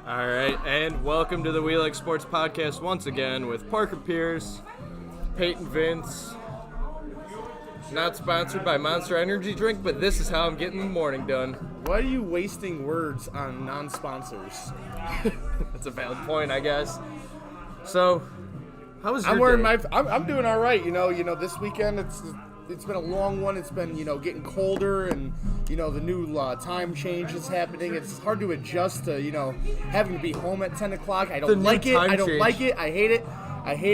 All right, and welcome to the We Like Sports podcast once again with Parker Pierce, Payton Vince. Not sponsored by Monster Energy Drink, but this is how I'm getting the morning done. Why are you wasting words on non-sponsors? That's a valid point, I guess. So, how was your I'm wearing day? I'm doing all right. You know, this weekend it's been a long one. It's been getting colder, and the new time change is happening. It's hard to adjust to having to be home at 10 o'clock. I don't like it. I don't like it. I hate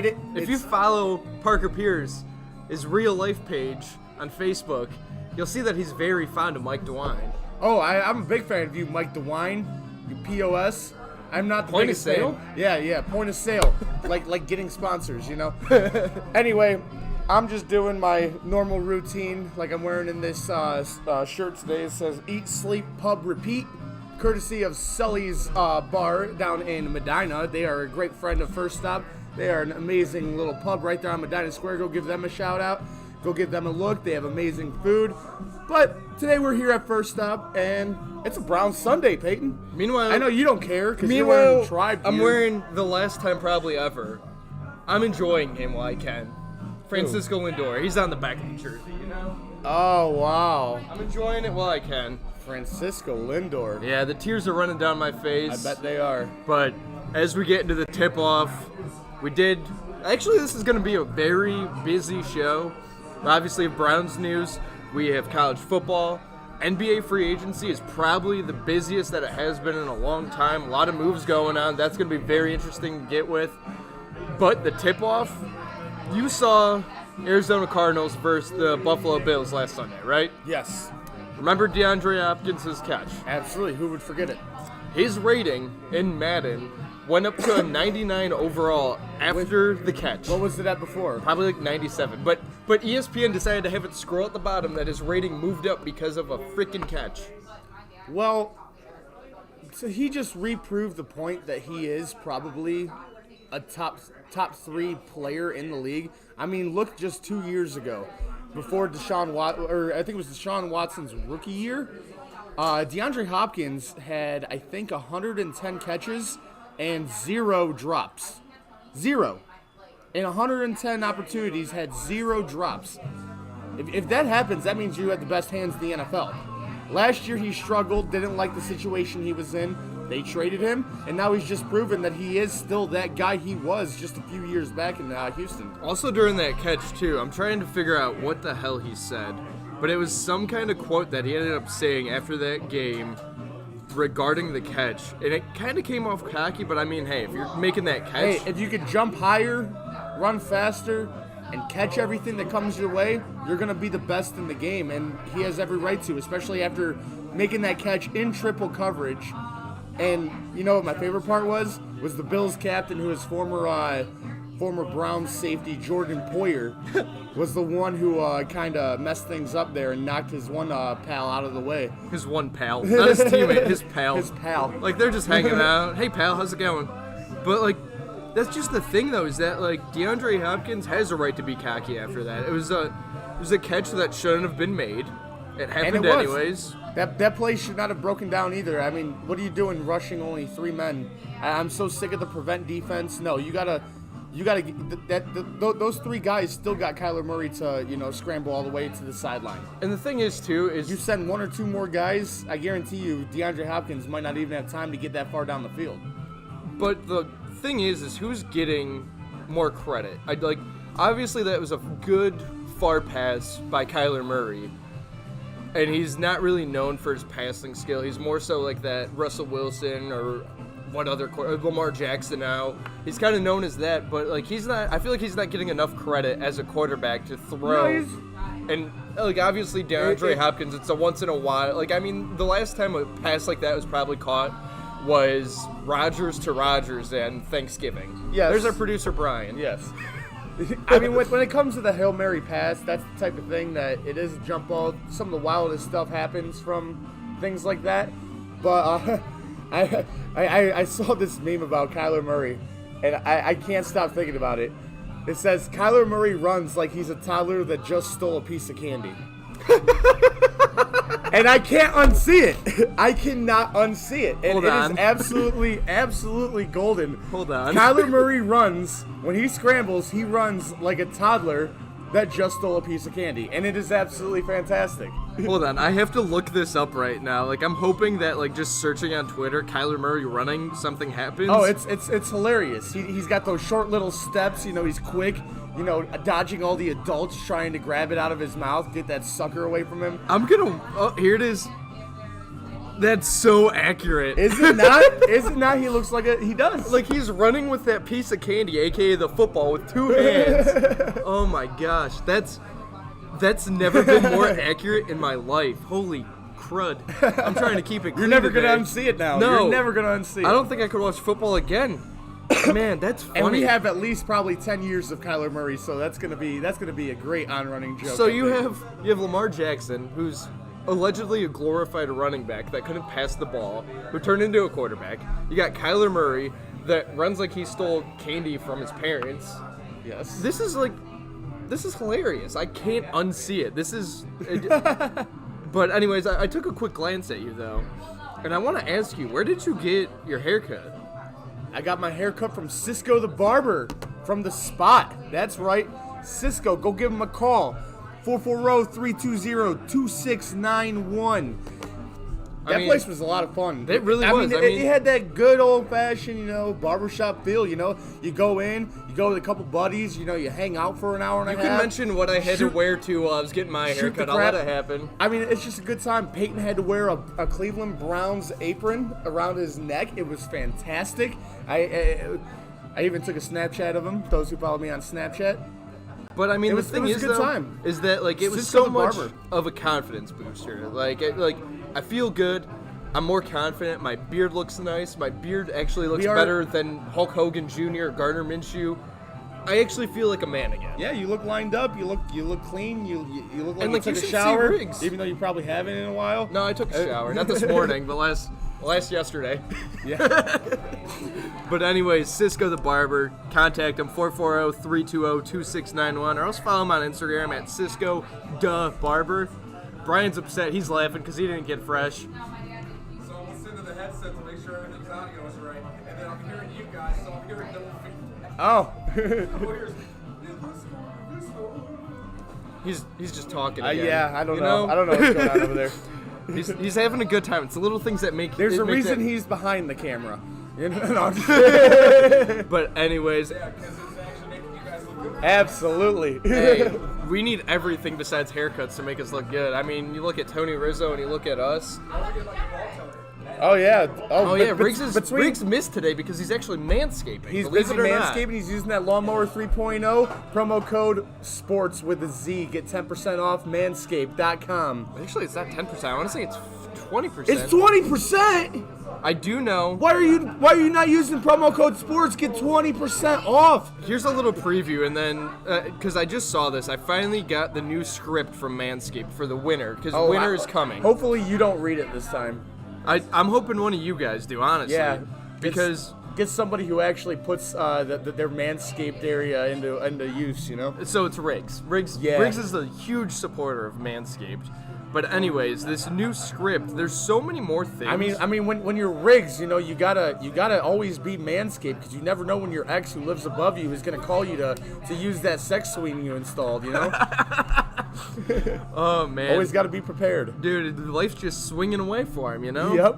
it. If you follow Parker Pierce, his real life page on Facebook, you'll see that he's very fond of Mike DeWine. Oh, I'm a big fan of you, Mike DeWine. You POS. I'm not the Point of biggest sale? fan. Yeah, point of sale. like getting sponsors, Anyway, I'm just doing my normal routine, like I'm wearing in this shirt today. It says "Eat, Sleep, Pub, Repeat," courtesy of Sully's Bar down in Medina. They are a great friend of First Stop. They are an amazing little pub right there on Medina Square. Go give them a shout out. Go give them a look. They have amazing food. But today we're here at First Stop, and it's a Brown Sunday, Peyton. Meanwhile, I know you don't care because you're wearing Tribe gear. I'm wearing the last time probably ever. I'm enjoying him while I can. Francisco Lindor. He's on the back of the jersey, Oh, wow. I'm enjoying it while I can. Francisco Lindor. Yeah, the tears are running down my face. I bet they are. But as we get into the tip-off, actually this is going to be a very busy show. Obviously, Browns news. We have college football. NBA free agency is probably the busiest that it has been in a long time. A lot of moves going on. That's going to be very interesting to get with. But the tip-off, you saw Arizona Cardinals versus the Buffalo Bills last Sunday, right? Yes. Remember DeAndre Hopkins' catch? Absolutely. Who would forget it? His rating in Madden went up to a 99 overall after the catch. What was it at before? Probably like 97. But ESPN decided to have it scroll at the bottom that his rating moved up because of a freaking catch. Well, so he just reproved the point that he is probably a top 3 player in the league. I mean, look just 2 years ago, before I think it was Deshaun Watson's rookie year. DeAndre Hopkins had, I think, 110 catches and 0 drops. 0. In 110 opportunities, had 0 drops. If that happens, that means you had the best hands in the NFL. Last year he struggled, didn't like the situation he was in. They traded him, and now he's just proven that he is still that guy he was just a few years back in Houston. Also during that catch, too, I'm trying to figure out what the hell he said. But it was some kind of quote that he ended up saying after that game regarding the catch. And it kind of came off cocky, but I mean, hey, if you're making that catch... Hey, if you could jump higher, run faster, and catch everything that comes your way, you're going to be the best in the game. And he has every right to, especially after making that catch in triple coverage. And you know what my favorite part was the Bills captain, who is former Browns safety Jordan Poyer, was the one who kind of messed things up there and knocked his one pal out of the way. His one pal. Not his teammate, his pal. His pal. Like, they're just hanging out. Hey, pal, how's it going? But, like, that's just the thing, though, is that, like, DeAndre Hopkins has a right to be cocky after that. It was a catch that shouldn't have been made. It happened anyways. That play should not have broken down either. I mean, what are you doing rushing only 3 men? I'm so sick of the prevent defense. No, you gotta those 3 guys still got Kyler Murray to scramble all the way to the sideline. And the thing is too is you send 1 or 2 more guys, I guarantee you DeAndre Hopkins might not even have time to get that far down the field. But the thing is who's getting more credit? Obviously that was a good far pass by Kyler Murray. and he's not really known for his passing skill. He's more so like that Russell Wilson or Lamar Jackson now. He's kind of known as that, but like he's not. I feel like he's not getting enough credit as a quarterback to throw. No, and like obviously DeAndre Hopkins, it's a once in a while. Like I mean, the last time a pass like that was probably caught was Rodgers to Rodgers and Thanksgiving. Yes. There's our producer Brian. Yes. I mean, when it comes to the Hail Mary pass, that's the type of thing that it is a jump ball. Some of the wildest stuff happens from things like that. But I saw this meme about Kyler Murray, and I can't stop thinking about it. It says, Kyler Murray runs like he's a toddler that just stole a piece of candy. And I can't unsee it. I cannot unsee it. And Hold it on. is absolutely golden. Hold on. Kyler Murray runs, when he scrambles, he runs like a toddler that just stole a piece of candy. And it is absolutely fantastic. Hold on, I have to look this up right now. Like I'm hoping that like just searching on Twitter, Kyler Murray running, something happens. Oh, it's hilarious. He's got those short little steps. You know, he's quick. You know, dodging all the adults trying to grab it out of his mouth, get that sucker away from him. Oh, here it is. That's so accurate. Is it not? Is it not? He looks like he does. Like he's running with that piece of candy, aka the football, with two hands. Oh my gosh, that's never been more accurate in my life. Holy crud! I'm trying to keep it clean. You're never today. gonna unsee it now. No. You're never gonna unsee it. I don't think I could watch football again. Man, that's funny. And we have at least probably 10 years of Kyler Murray, so that's gonna be a great on-running joke. So you have Lamar Jackson, who's allegedly a glorified running back that couldn't pass the ball, who turned into a quarterback. You got Kyler Murray that runs like he stole candy from his parents. Yes. This is hilarious. I can't unsee it. But anyways, I took a quick glance at you though, and I want to ask you, where did you get your haircut? I got my hair cut from Cisco the Barber, from the Spot. That's right. Cisco, go give him a call. 440-320-2691. That place was a lot of fun. It really was. It had that good old-fashioned, barbershop feel, You go in, you go with a couple buddies, you hang out for an hour and a half. You can mention what I had to wear to while I was getting my haircut. I'll let it happen. I mean, it's just a good time. Payton had to wear a Cleveland Browns apron around his neck. It was fantastic. I even took a Snapchat of him, those who follow me on Snapchat. But I mean, the thing is, though, is that like it was so much of a confidence booster. Like I feel good. I'm more confident. My beard looks nice. My beard actually looks better than Hulk Hogan Jr. or Gardner Minshew. I actually feel like a man again. Yeah, you look lined up. You look clean. You look like you took a see shower, Riggs. even though you probably haven't in a while. No, I took a shower. Not this morning, but last yesterday. Yeah. But anyways, Cisco the Barber, contact him 440-320-2691, or else follow him on Instagram at Cisco the Barber. Brian's upset. He's laughing because he didn't get fresh. So I'm listening to the headset to make sure everything's audio is right, and then I'm hearing you guys, so I'm hearing double feedback. Oh. He's just talking again. Yeah, I don't know. I don't know what's going on over there. He's having a good time. It's the little things that make. There's a reason he's behind the camera. But anyways, Yeah, because it's actually making you guys look good. Absolutely. hey, we need everything besides haircuts to make us look good. I mean, you look at Tony Rizzo and you look at us. Don't forget about your ball teller. Oh yeah. Riggs missed today because he's actually manscaping. He's believe busy it or not. manscaping. He's using that lawnmower 3.0 promo code sports with a Z. Get 10% off manscaped.com. Actually, it's not 10%. I want to say it's 20%. It's 20%. I do know. Why are you not using promo code sports? Get 20% off. Here's a little preview, and then because I just saw this, I finally got the new script from Manscaped for the winter because winter is coming. Hopefully you don't read it this time. I'm hoping one of you guys do, honestly. Yeah, because get somebody who actually puts their manscaped area into use. So it's Riggs. Riggs is a huge supporter of Manscaped. But anyways, this new script, there's so many more things. I mean, when you're Riggs, you gotta always be Manscaped because you never know when your ex who lives above you is gonna call you to use that sex swing you installed. Oh man, always gotta be prepared. Dude, life's just swinging away for him, Yep.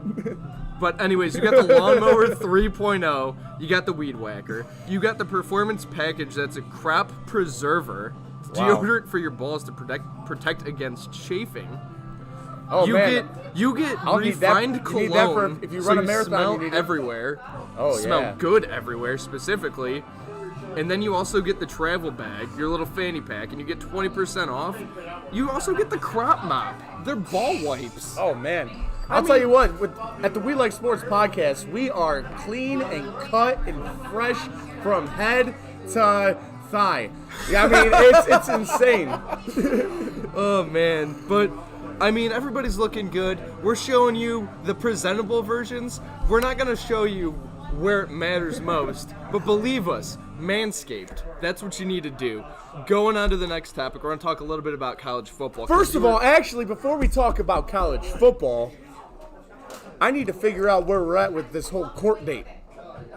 But anyways, you got the Lawnmower 3.0, you got the Weed Whacker, you got the Performance Package that's a crop preserver, Wow. deodorant for your balls to protect against chafing. Oh, man. You get I'll need that- refined you need that for cologne. if you so run a marathon, smell you need it. everywhere. Oh, smell yeah. good everywhere specifically. And then you also get the travel bag, your little fanny pack, and you get 20% off. You also get the crop mop. They're ball wipes. Oh, man. I'll tell you what, at the We Like Sports podcast, we are clean and cut and fresh from head to thigh. Yeah, I mean, it's insane. Oh, man. But, I mean, everybody's looking good. We're showing you the presentable versions. We're not going to show you where it matters most. But believe us, Manscaped, that's what you need to do. Going on to the next topic, we're going to talk a little bit about college football. First of all, actually, before we talk about college football, I need to figure out where we're at with this whole court date.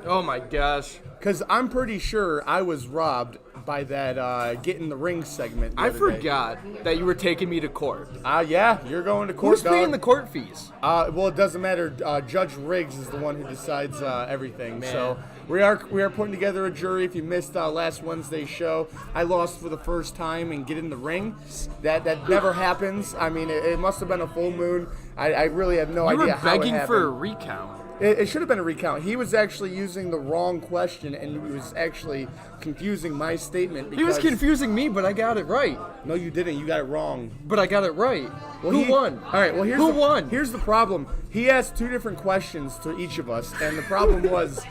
Oh, my gosh. Because I'm pretty sure I was robbed by that get in the ring segment. I forgot that you were taking me to court. Yeah, you're going to court. Who's paying the court fees? Well, it doesn't matter. Judge Riggs is the one who decides everything. Man. So we are putting together a jury. If you missed last Wednesday's show, I lost for the first time and get in the ring. That never happens. I mean, it must have been a full moon. I really have no You idea were how it begging happened. for a recount. It should have been a recount. He was actually using the wrong question, and he was actually confusing my statement. He was because- confusing me, but I got it right. No, you didn't. You got it wrong. But I got it right. Well, Who won? All right. Well, Who won? Here's the problem. He asked two different questions to each of us, and the problem was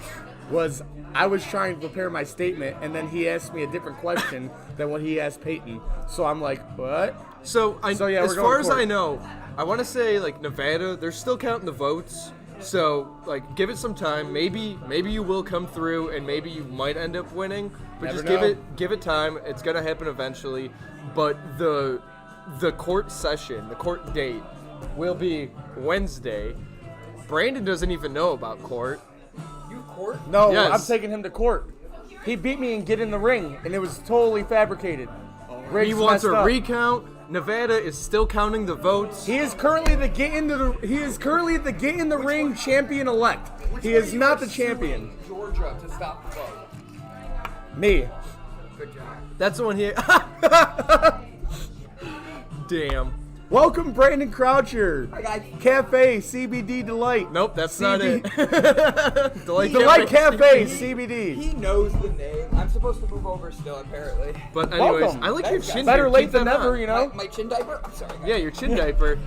I was trying to prepare my statement, and then he asked me a different question than what he asked Payton. So I'm like, what? So yeah, as we're going far to as court. I know, I want to say like Nevada, they're still counting the votes. So like, give it some time. Maybe you will come through, and maybe you might end up winning. But Never just know. give it time. It's gonna happen eventually. But the court session, the court date, will be Wednesday. Brandon doesn't even know about court. You court? No, Yes. I'm taking him to court. He beat me and get in the ring, and it was totally fabricated. Riggs He wants messed a up. recount. Nevada is still counting the votes. He is currently the get in the ring champion elect. He is not the champion. Georgia to stop the vote. Me. Good job. That's the one he. Damn. Welcome, Brandon Croucher. Hi, guys. Cafe CBD Delight. Nope, that's not it. Delight Cafe CBD. He knows the name. I'm supposed to move over still, apparently. But anyways, Welcome. I like your Thanks, guys. chin. Better here. late Keep than that never, on. you know. My chin diaper? I'm sorry. Yeah, your chin diaper.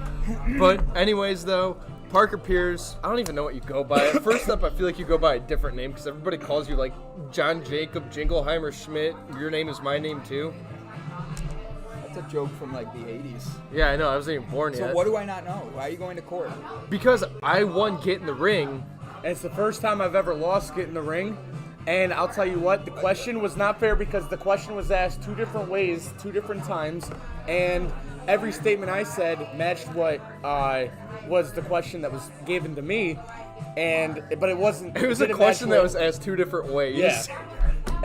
But anyways, though, Parker Pierce. I don't even know what you go by. First up, I feel like you go by a different name because everybody calls you like John Jacob Jingleheimer Schmidt. Your name is my name too. That's a joke from like the 80s. Yeah, I know. I wasn't even born So yet. what do I not know? Why are you going to court? Because I won Get in the Ring. And it's the first time I've ever lost get in the ring. And I'll tell you what, the question was not fair because the question was asked two different ways, two different times, and every statement I said matched what was the question that was given to me. But it wasn't. It was a didn't question match that what- was asked two different ways. Yeah.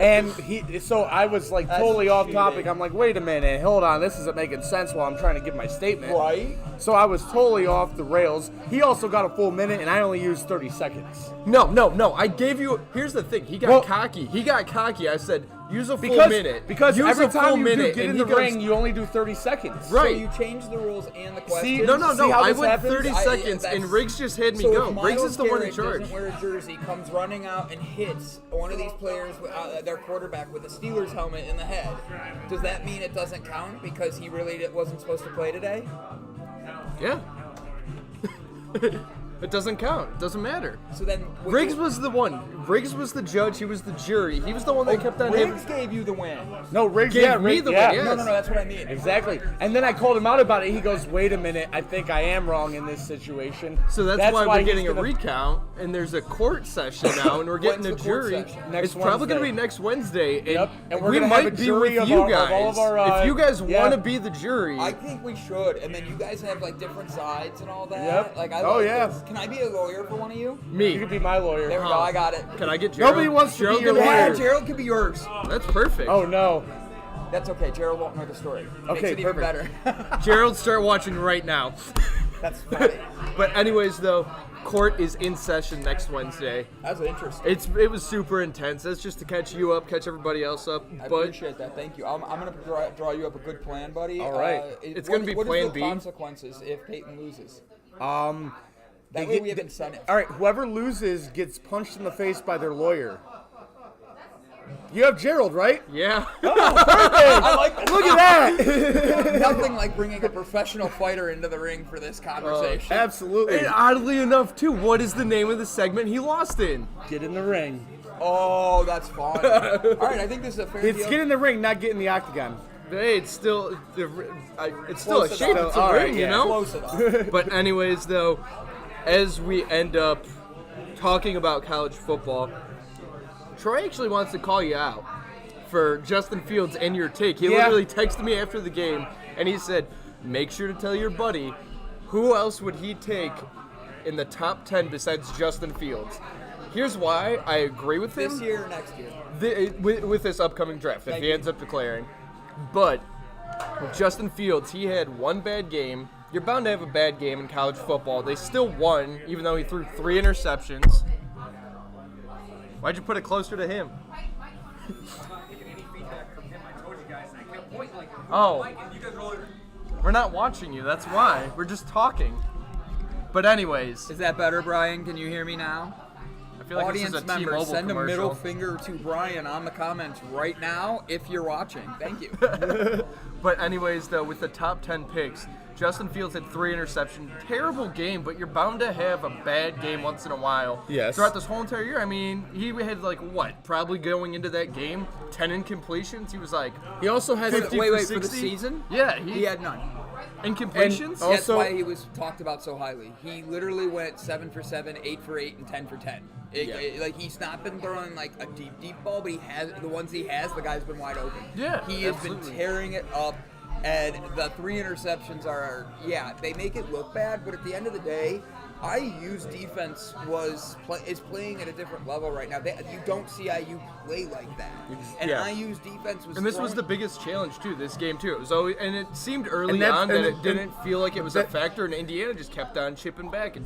And so I was like totally off topic. cheating. I'm like, wait a minute, hold on, this isn't making sense while I'm trying to give my statement. Right? So I was totally off the rails. He also got a full minute, and I only used 30 seconds. No. I gave you. Here's the thing. He got Well- cocky. I said, use a full Because, minute. because use every a full time you do minute, get and in he the goes, ring, you only do 30 seconds. Right. So you changed the rules and the question. See, No. See how I this went happens? 30 seconds, and Riggs just had me so go. if Riggs Myles is the one in Garrett charge. doesn't wear a jersey, comes running out and hits one of these players, their quarterback, with a Steelers helmet in the head, does that mean it doesn't count because he really wasn't supposed to play today? Yeah. It doesn't count. It doesn't matter. So then Riggs was the one. Riggs was the judge. He was the jury. He was the one that kept on Riggs him. gave you the win. No, Riggs Gave me Riggs, the yeah. win, yeah. No, that's what I mean. Exactly. And then I called him out about it. He goes, wait a minute, I think I am wrong in this situation. So that's why we're he's getting a gonna- recount, and there's a court session now, and we're getting a When's the court jury. session? Next It's probably going to Wednesday. be next Wednesday, and, Yep, and we're we gonna have might a be jury with of you our- guys. of all of our, if you guys yeah. want to be the jury, I think we should, and then you guys have like different sides and all that. Yep. Like, I Oh, like yeah. this. Can I be a lawyer for one of you? me. You could be my lawyer. There we go. I got it. Can I get Gerald? Nobody wants to be Gerald your can lawyer. Yeah, Gerald could be yours. That's perfect. Oh, no. That's okay. Gerald won't know the story. Makes Okay, it even perfect. better. Gerald, start watching right now. That's funny. But anyways, though, court is in session next Wednesday. That's interesting. It was super intense. That's just to catch you up, catch everybody else up. I But appreciate that. Thank you. I'm going to draw you up a good plan, buddy. All right. It's gonna be what plan is the B. consequences if Payton loses? They That way we have incentive. All right, whoever loses gets punched in the face by their lawyer. You have Gerald, right? yeah. I like that. Look at that. Nothing like bringing a professional fighter into the ring for this conversation. Absolutely. And oddly enough, too, what is the name of the segment he lost in? Get in the ring. Oh, that's fun. All right, I think this is a fair It's deal. get in the ring, not get in the octagon. Hey, it's still a Close shape. enough. It's a All right, ring, you yeah. know. Close enough. But anyways, though, as we end up talking about college football, Troy actually wants to call you out for Justin Fields and your take. He Yeah. literally texted me after the game, and he said, make sure to tell your buddy who else would he take in the top 10 besides Justin Fields. Here's why I agree with him. This year or next year? With this upcoming draft, if Thank he you. ends up declaring. But with Justin Fields, he had one bad game. You're bound to have a bad game in college football. They still won, even though he threw 3 interceptions. Why'd you put it closer to him? Oh. We're not watching you, that's why. We're just talking. But anyways, Is that better, Brian? Can you hear me now? I feel like Audience this is a members, T-Mobile send a commercial. middle finger to Brian on the comments right now if you're watching. Thank you. But anyways, though, with the top 10 picks, Justin Fields had 3 interceptions. Terrible game, but you're bound to have a bad game once in a while. Yes. Throughout this whole entire year, I mean, he had probably going into that game, 10 incompletions. He was like, He also has 50 Wait, for for the 60? season? Yeah, He had none. incompletions. And That's Also- why he was talked about so highly. He literally went 7 for 7, 8 for 8, and 10 for 10. He's not been throwing like a deep ball, but he has the ones he has. The guy's been wide open. Yeah, he has absolutely. been tearing it up. And the 3 interceptions they make it look bad, but at the end of the day, IU's defense is playing at a different level right now. You don't see IU play like that. And Yeah. IU's defense was And this was throwing- the biggest challenge too. This game too. It was always, and it seemed early And that's- on that and- it didn't feel like it was a that- factor, and Indiana just kept on chipping back, and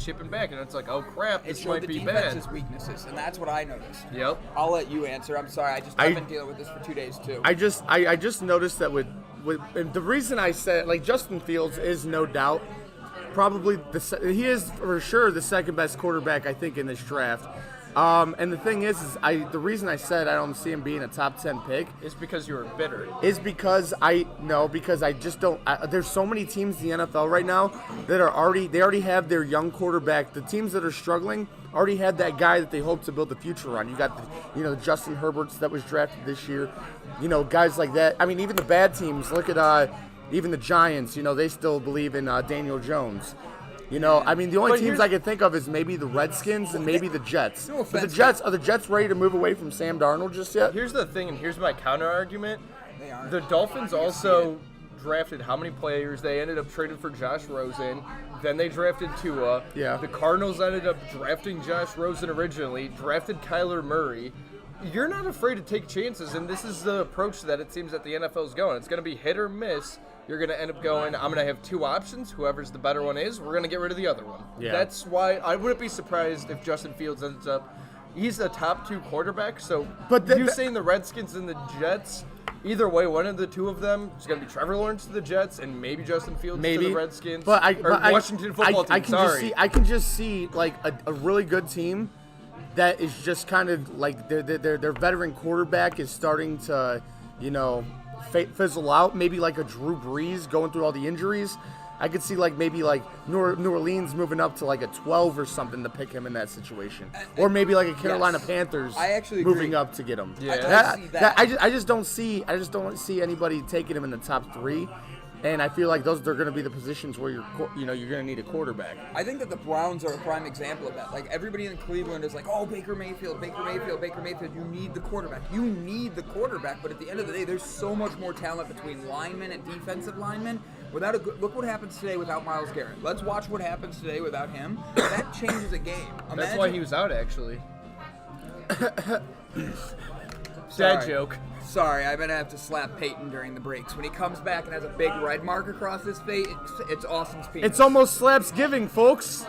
it's like, oh crap, it this showed might the be defense's bad. weaknesses, and that's what I noticed. Yep. I'll let you answer. I'm sorry. I've been dealing with this for 2 days too. I just noticed that with and the reason I said Justin Fields is no doubt probably he is for sure the second best quarterback I think in this draft. And the thing is the reason I said I don't see him being a top 10 pick It's because you were bitter. is because I just don't. There's so many teams in the NFL right now that already have their young quarterback. The teams that are struggling already had that guy that they hope to build the future on. You got the Justin Herberts that was drafted this year. Guys like that. I mean, even the bad teams. Look at even the Giants. They still believe in Daniel Jones. I mean, the only But teams here's- I can think of is maybe the Redskins and maybe the Jets. No But offense, are the Jets ready to move away from Sam Darnold just yet? Here's the thing, and here's my counter argument. They aren't. The Dolphins also drafted how many players? They ended up trading for Josh Rosen. Then they drafted Tua. Yeah. The Cardinals ended up drafting Josh Rosen originally, drafted Kyler Murray. You're not afraid to take chances, and this is the approach that it seems that the NFL is going. It's going to be hit or miss. You're going to end up going, I'm going to have 2 options. Whoever's the better one is, we're going to get rid of the other one. Yeah. That's why I wouldn't be surprised if Justin Fields ends up, he's a top 2 quarterback. So But you saying the Redskins and the Jets, either way, one of the two of them is going to be Trevor Lawrence to the Jets and maybe Justin Fields to the Redskins. But or Washington football team, sorry. I can just see like a really good team that is just kind of like their veteran quarterback is starting to fizzle out. Maybe like a Drew Brees going through all the injuries. I could see maybe New Orleans moving up to like a 12 or something to pick him in that situation, or maybe like a Carolina Yes. Panthers I actually moving agree. up to get him. Yeah. I see that. I just don't see anybody taking him in the top 3. And I feel like they're going to be the positions where you're going to need a quarterback. I think that the Browns are a prime example of that. Like, everybody in Cleveland is like, oh, Baker Mayfield. You need the quarterback. But at the end of the day, there's so much more talent between linemen and defensive linemen. Look what happens today without Myles Garrett. Let's watch what happens today without him. That changes a game. That's why he was out, actually. Sorry. Dad joke. Sorry, I'm going to have to slap Payton during the breaks. When he comes back and has a big red mark across his face, it's Austin's penis. It's almost slaps giving, folks.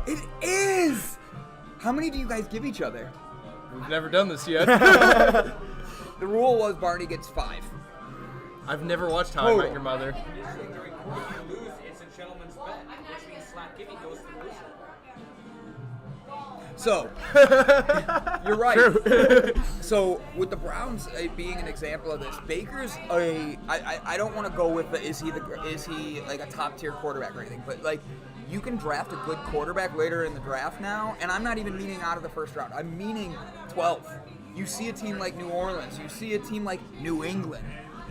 It is! How many do you guys give each other? We've never done this yet. The rule was Barney gets 5. I've never watched How I Met Your Mother. Usually during quarter you lose, it's a gentleman's bet, which means slap giving goes to the loser. So, you're right. So, with the Browns being an example of this, Baker's I don't want to go with is he like a top tier quarterback or anything, but like you can draft a good quarterback later in the draft now, and I'm not even meaning out of the first round. I'm meaning 12th. You see a team like New Orleans, you see a team like New England.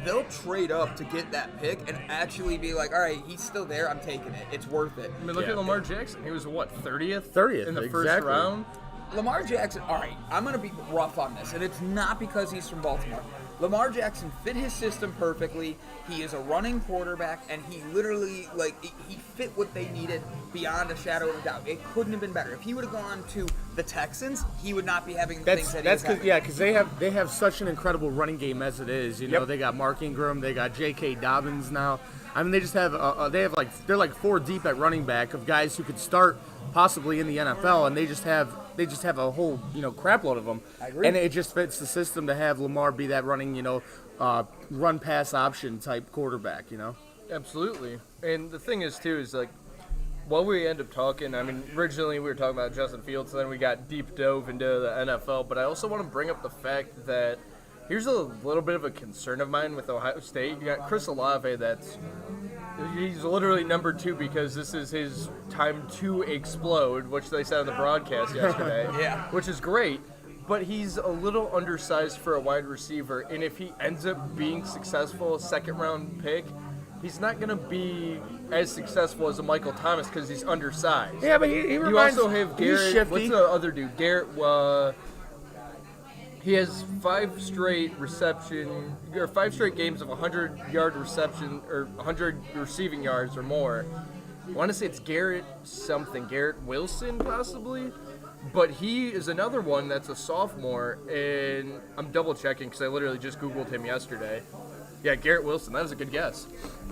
They'll trade up to get that pick and actually be like, all right, he's still there, I'm taking it. It's worth it. I mean, look at Lamar Jackson. He was, what, 30th? 30th, in the first exactly. round? Lamar Jackson, all right, I'm going to be rough on this, and it's not because he's from Baltimore. Lamar Jackson fit his system perfectly. He is a running quarterback, and he literally, he fit what they needed beyond a shadow of a doubt. It couldn't have been better. If he would have gone to the Texans, he would not be having the things that that's he's having. Yeah, because they have such an incredible running game as it is. You know, they got Mark Ingram, they got J.K. Dobbins now. I mean, they just have they're like 4 deep at running back of guys who could start possibly in the NFL, and they just have a whole crap load of them. I agree. And it just fits the system to have Lamar be that running run pass option type quarterback. Absolutely. And the thing is, too, is like, while we end up talking, I mean, originally we were talking about Justin Fields, and then we got deep dove into the NFL, but I also want to bring up the fact that here's a little bit of a concern of mine with Ohio State. You got Chris Olave he's literally number 2 because this is his time to explode, which they said on the broadcast yesterday. Yeah. Which is great. But he's a little undersized for a wide receiver, and if he ends up being successful, second-round pick, he's not going to be as successful as a Michael Thomas because he's undersized. Yeah, but he You reminds. also have He's Garrett. shifty. What's the other dude? Garrett. He has 5 straight games of 100-yard reception or 100 receiving yards or more. I want to say it's Garrett Wilson possibly, but he is another one that's a sophomore, and I'm double checking because I literally just Googled him yesterday. Yeah, Garrett Wilson. That was a good guess.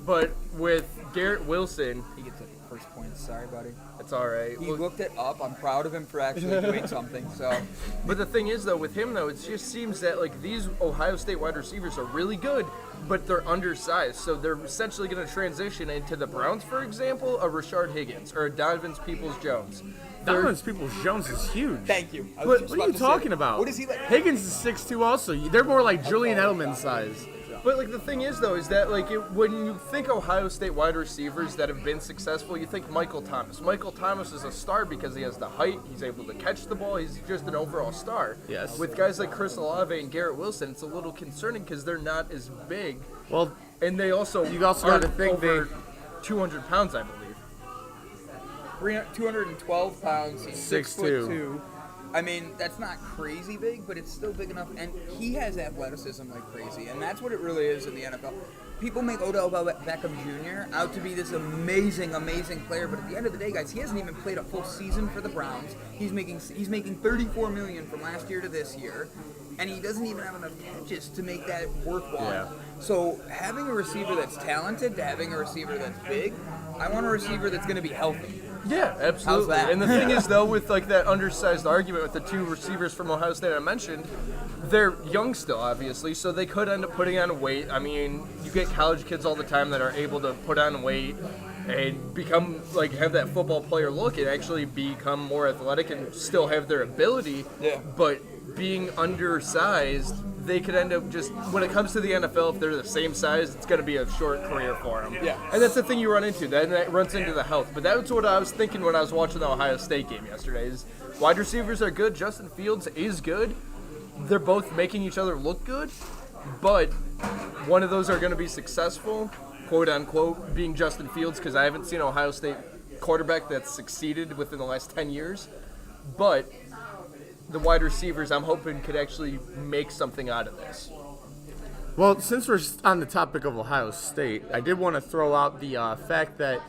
But with Garrett Wilson, He gets the first point. Sorry, buddy. it's all right. He looked it up. I'm proud of him for actually doing something. So, But the thing is, though, with him, though, it just seems that, like, these Ohio State wide receivers are really good, but they're undersized. So they're essentially going to transition into the Browns, for example, a Rashard Higgins or a Donovan Peoples-Jones. Donovan Peoples-Jones is huge. thank you. I was What just are about you to say talking that. about? What is he like? Higgins is 6'2" also. They're more like Julian Edelman size. But, like, the thing is, though, is that, like, when you think Ohio State wide receivers that have been successful, you think Michael Thomas. Michael Thomas is a star because he has the height, he's able to catch the ball, he's just an overall star. Yes. With guys like Chris Olave and Garrett Wilson, it's a little concerning because they're not as big. Well, And they also You also are gotta think over 200 pounds, I believe. 212 pounds. He's 6'2". 6'2". I mean, that's not crazy big, but it's still big enough. And he has athleticism like crazy, and that's what it really is in the NFL. People make Odell Beckham Jr. out to be this amazing, amazing player, but at the end of the day, guys, he hasn't even played a full season for the Browns. He's making $34 million from last year to this year, and he doesn't even have enough catches to make that worthwhile. Yeah. So having a receiver that's talented to having a receiver that's big, I want a receiver that's going to be healthy. Yeah, absolutely. How's that? And the thing is, though, with like that undersized argument with the 2 receivers from Ohio State I mentioned, they're young still, obviously, so they could end up putting on weight. I mean, you get college kids all the time that are able to put on weight and become, like, have that football player look and actually become more athletic and still have their ability. Yeah. But being undersized, they could end up just, when it comes to the NFL, if they're the same size, it's going to be a short career for them. Yeah. And that's the thing you run into. Then that runs into the health. But that's what I was thinking when I was watching the Ohio State game yesterday. Is wide receivers are good. Justin Fields is good. They're both making each other look good. But one of those are going to be successful, quote unquote, being Justin Fields, because I haven't seen an Ohio State quarterback that's succeeded within the last 10 years. But the wide receivers, I'm hoping, could actually make something out of this. Well, since we're on the topic of Ohio State, I did want to throw out the fact that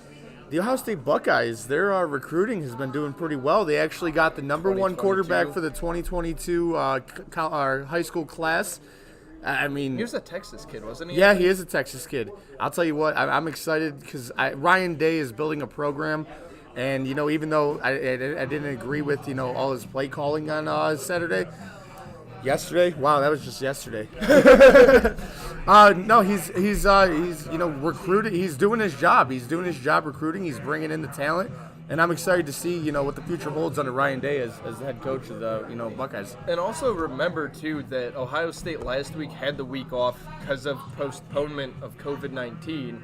the Ohio State Buckeyes, their recruiting has been doing pretty well. They actually got the number 1 quarterback for the 2022 high school class. I mean, He was a Texas kid, wasn't he? yeah, he is a Texas kid. I'll tell you what, I'm excited because Ryan Day is building a program, And, even though I didn't agree with, all his play calling on Saturday, yesterday? Wow, that was just yesterday. No, he's recruiting. He's doing his job. He's doing his job recruiting. He's bringing in the talent. And I'm excited to see, what the future holds under Ryan Day as the head coach of the, Buckeyes. And also remember, too, that Ohio State last week had the week off because of postponement of COVID-19,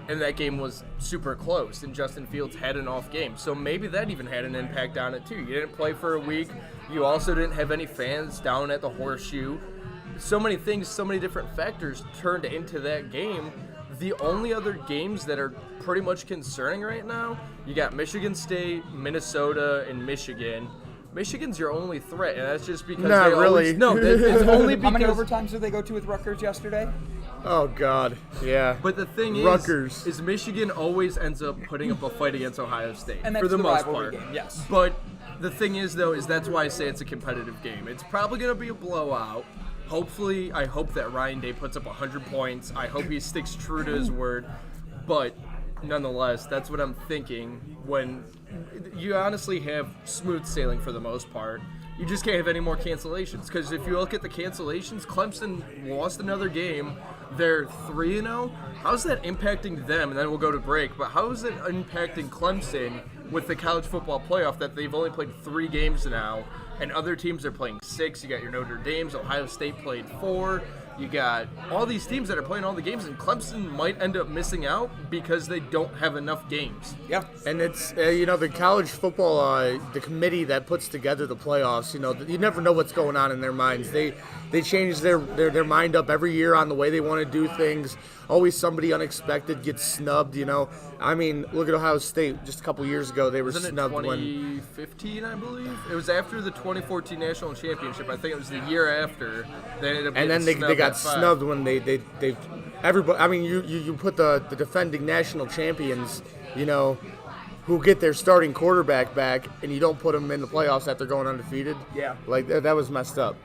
and that game was super close, and Justin Fields had an off game. So maybe that even had an impact on it, too. You didn't play for a week. You also didn't have any fans down at the Horseshoe. So many things, so many different factors turned into that game. The only other games that are pretty much concerning right now, you got Michigan State, Minnesota, and Michigan. Michigan's your only threat, and that's just because Not they really. always... No, it's only How many because... overtimes did they go to with Rutgers yesterday? Oh, God. Yeah. But the thing Rutgers. is Michigan always ends up putting up a fight against Ohio State, And that's for the most rivalry part. game, yes. But the thing is, though, is that's why I say it's a competitive game. It's probably going to be a blowout. Hopefully, I hope that Ryan Day puts up 100 points. I hope he sticks true to his word. But nonetheless, that's what I'm thinking when you honestly have smooth sailing for the most part. You just can't have any more cancellations, because if you look at the cancellations, Clemson lost another game. They're 3-0. How's that impacting them? And then we'll go to break. But how is it impacting Clemson with the college football playoff that they've only played 3 games now, and other teams are playing 6? You got your Notre Dames. Ohio State played 4. You got all these teams that are playing all the games, and Clemson might end up missing out because they don't have enough games. Yeah. And it's, the college football, the committee that puts together the playoffs, you never know what's going on in their minds. They change their mind up every year on the way they want to do things. Always somebody unexpected gets snubbed, I mean, look at Ohio State. Just a couple years ago, they were snubbed when 2015, I believe. It was after the 2014 national championship. I think it was the year after. They ended up and then getting they got at 5. snubbed when they everybody. I mean, you put the defending national champions, who get their starting quarterback back, and you don't put them in the playoffs after going undefeated. Yeah. Like that was messed up.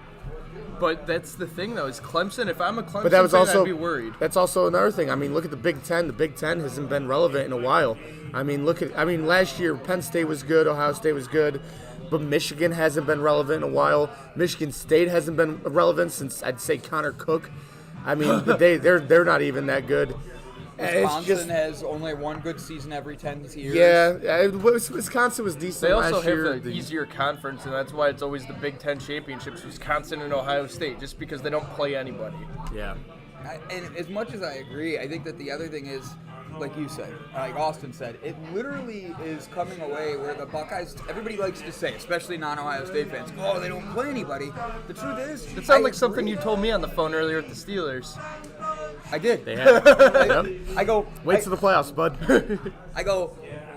But that's the thing, though, is Clemson. If I'm a Clemson But that was fan, also I'd be worried. That's also another thing. I mean, look at the Big Ten. The Big Ten hasn't been relevant in a while. I mean, last year Penn State was good, Ohio State was good, but Michigan hasn't been relevant in a while. Michigan State hasn't been relevant since, I'd say, Connor Cook. I mean, they're not even that good. Wisconsin has only one good season every 10 years. Yeah, Wisconsin was decent They also last year. have the easier conference, and that's why it's always the Big Ten championships, Wisconsin and Ohio State, just because they don't play anybody. Yeah. And as much as I agree, I think that the other thing is, like you said, like Austin said, it literally is coming away where the Buckeyes, everybody likes to say, especially non-Ohio State fans, oh, they don't play anybody. The truth is, It sounds like something you told me on the phone earlier with the Steelers. I did. They have. Yep. I go, Wait to the playoffs, bud.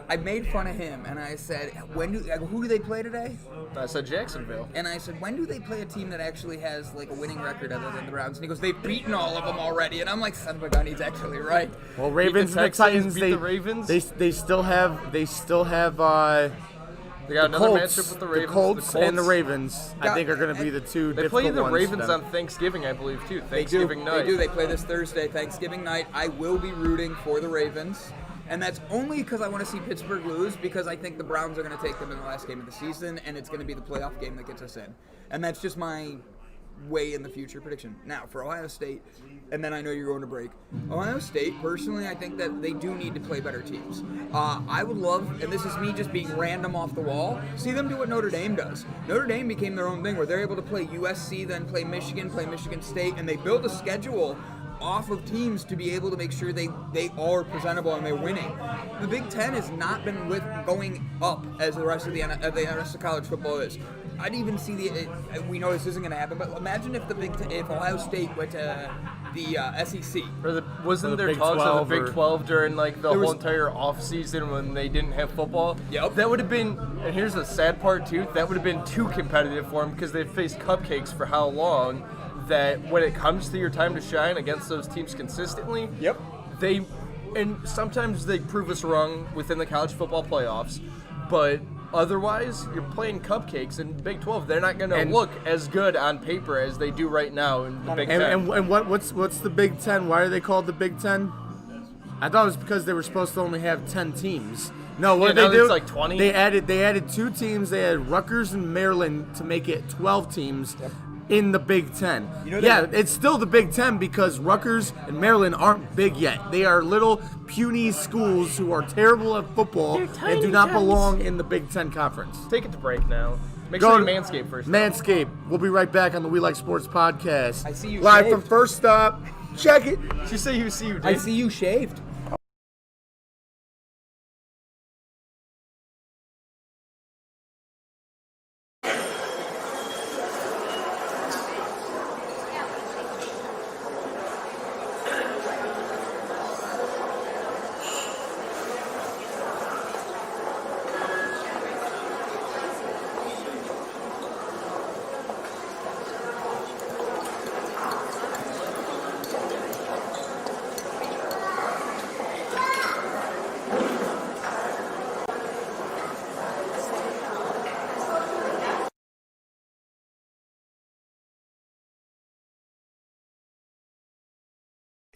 I made fun of him, and I said, who do they play today? I said Jacksonville. And I said, when do they play a team that actually has like a winning record other than the Browns? And he goes, they've beaten all of them already. And I'm like, son of a gun, he's actually right. Well, Ravens and the Titans, beat the Ravens. They still have They got the another Colts, matchup with the Ravens. The Colts and the Ravens. I Yeah, think are going to be the two They difficult play the ones for Ravens them. on Thanksgiving, I believe, too. They Thanksgiving night. They do. They play this Thursday, Thanksgiving night. I will be rooting for the Ravens. And that's only because I want to see Pittsburgh lose, because I think the Browns are going to take them in the last game of the season, and it's going to be the playoff game that gets us in. And that's just my way in the future prediction. Now, for Ohio State, and then I know you're going to break. Ohio State, personally, I think that they do need to play better teams. I would love, and this is me just being random off the wall, see them do what Notre Dame does. Notre Dame became their own thing, where they're able to play USC, then play Michigan State, and they build a schedule off of teams to be able to make sure they are presentable and they're winning. The Big Ten has not been going up as the rest of college football is. I'd even see we know this isn't going to happen, but imagine if if Ohio State went to the SEC. Wasn't there Big talks of 12 the Big or- 12 during like the whole entire off season when they didn't have football? Yep. That would have been, and here's the sad part too, that would have been too competitive for them because they've faced cupcakes for how long, that when it comes to your time to shine against those teams consistently, Yep. and sometimes they prove us wrong within the college football playoffs, but otherwise, you're playing cupcakes in Big 12. They're not going to look as good on paper as they do right now in the Big 10. And what's the Big Ten? Why are they called the Big Ten? I thought it was because they were supposed to only have 10 teams. No, what Yeah, did now they do? it's like 20? They added 2 teams. They had Rutgers and Maryland to make it 12 teams in the Big Ten. It's still the Big Ten because Rutgers and Maryland aren't big yet. They are little puny schools who are terrible at football and do not belong in the Big Ten conference. Take it to break now. Make Go sure you to Manscaped first. Manscaped. We'll be right back on the We Like Sports podcast. I see you live shaved. from First Stop. Check it. She say you see you, I Dave. see you shaved.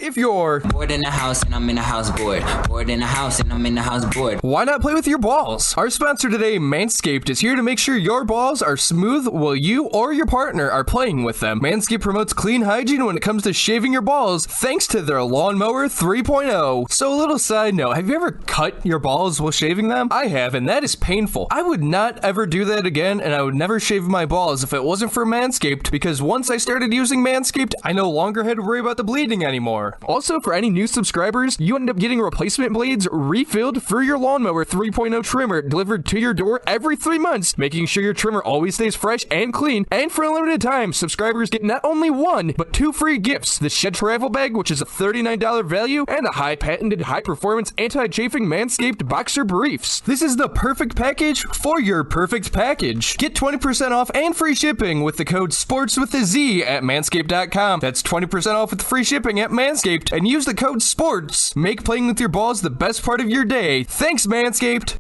If you're bored in the house and I'm in the house bored. Bored in the house and I'm in the house bored. why not play with your balls? Our sponsor today, Manscaped, is here to make sure your balls are smooth while you or your partner are playing with them. Manscaped promotes clean hygiene when it comes to shaving your balls thanks to their Lawnmower 3.0. So a little side note, have you ever cut your balls while shaving them? I have, and that is painful. I would not ever do that again, and I would never shave my balls if it wasn't for Manscaped, because once I started using Manscaped, I no longer had to worry about the bleeding anymore. Also, for any new subscribers, you end up getting replacement blades refilled for your Lawnmower 3.0 trimmer delivered to your door every 3 months, making sure your trimmer always stays fresh and clean. And for a limited time, subscribers get not only 1, but 2 free gifts: the Shed Travel Bag, which is a $39 value, and the high-patented, high-performance, anti-chafing Manscaped Boxer Briefs. This is the perfect package for your perfect package. Get 20% off and free shipping with the code SPORTS at manscaped.com. That's 20% off with free shipping at Manscaped, and use the code SPORTS. Make playing with your balls the best part of your day. Thanks, Manscaped.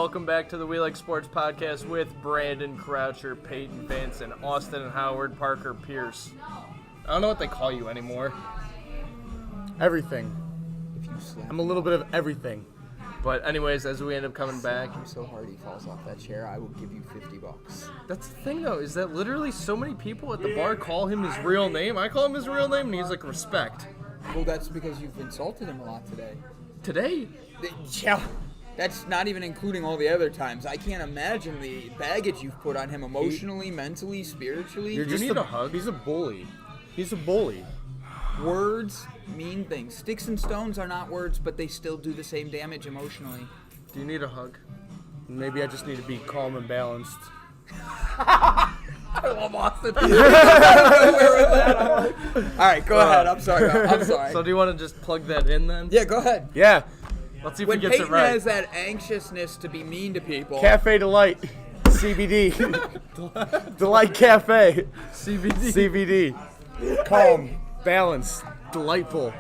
welcome back to the We Like Sports podcast with Brandon Croucher, Payton Vance, and Austin and Howard, Parker Pierce. I don't know what they call you anymore. Everything. If you slap I'm a little bit of everything. But anyways, as we end up coming back, him so hard he falls off that chair, I will give you $50. that's the thing though, is that literally so many people at the bar call him his real name. I call him his real name and he's like, respect. Well, that's because you've insulted him a lot today. Today? Yeah. That's not even including all the other times. I can't imagine the baggage you've put on him emotionally, mentally, spiritually. You're just need a hug? He's a bully. He's a bully. Words mean things. Sticks and stones are not words, but they still do the same damage emotionally. Do you need a hug? Maybe I just need to be calm and balanced. I love Austin. All right, go ahead. I'm sorry. So do you want to just plug that in then? Yeah, go ahead. Yeah. Let's see if When he gets Payton it right. has that anxiousness to be mean to people, Cafe Delight. CBD. Delight Cafe. CBD. CBD. Calm, balanced, delightful.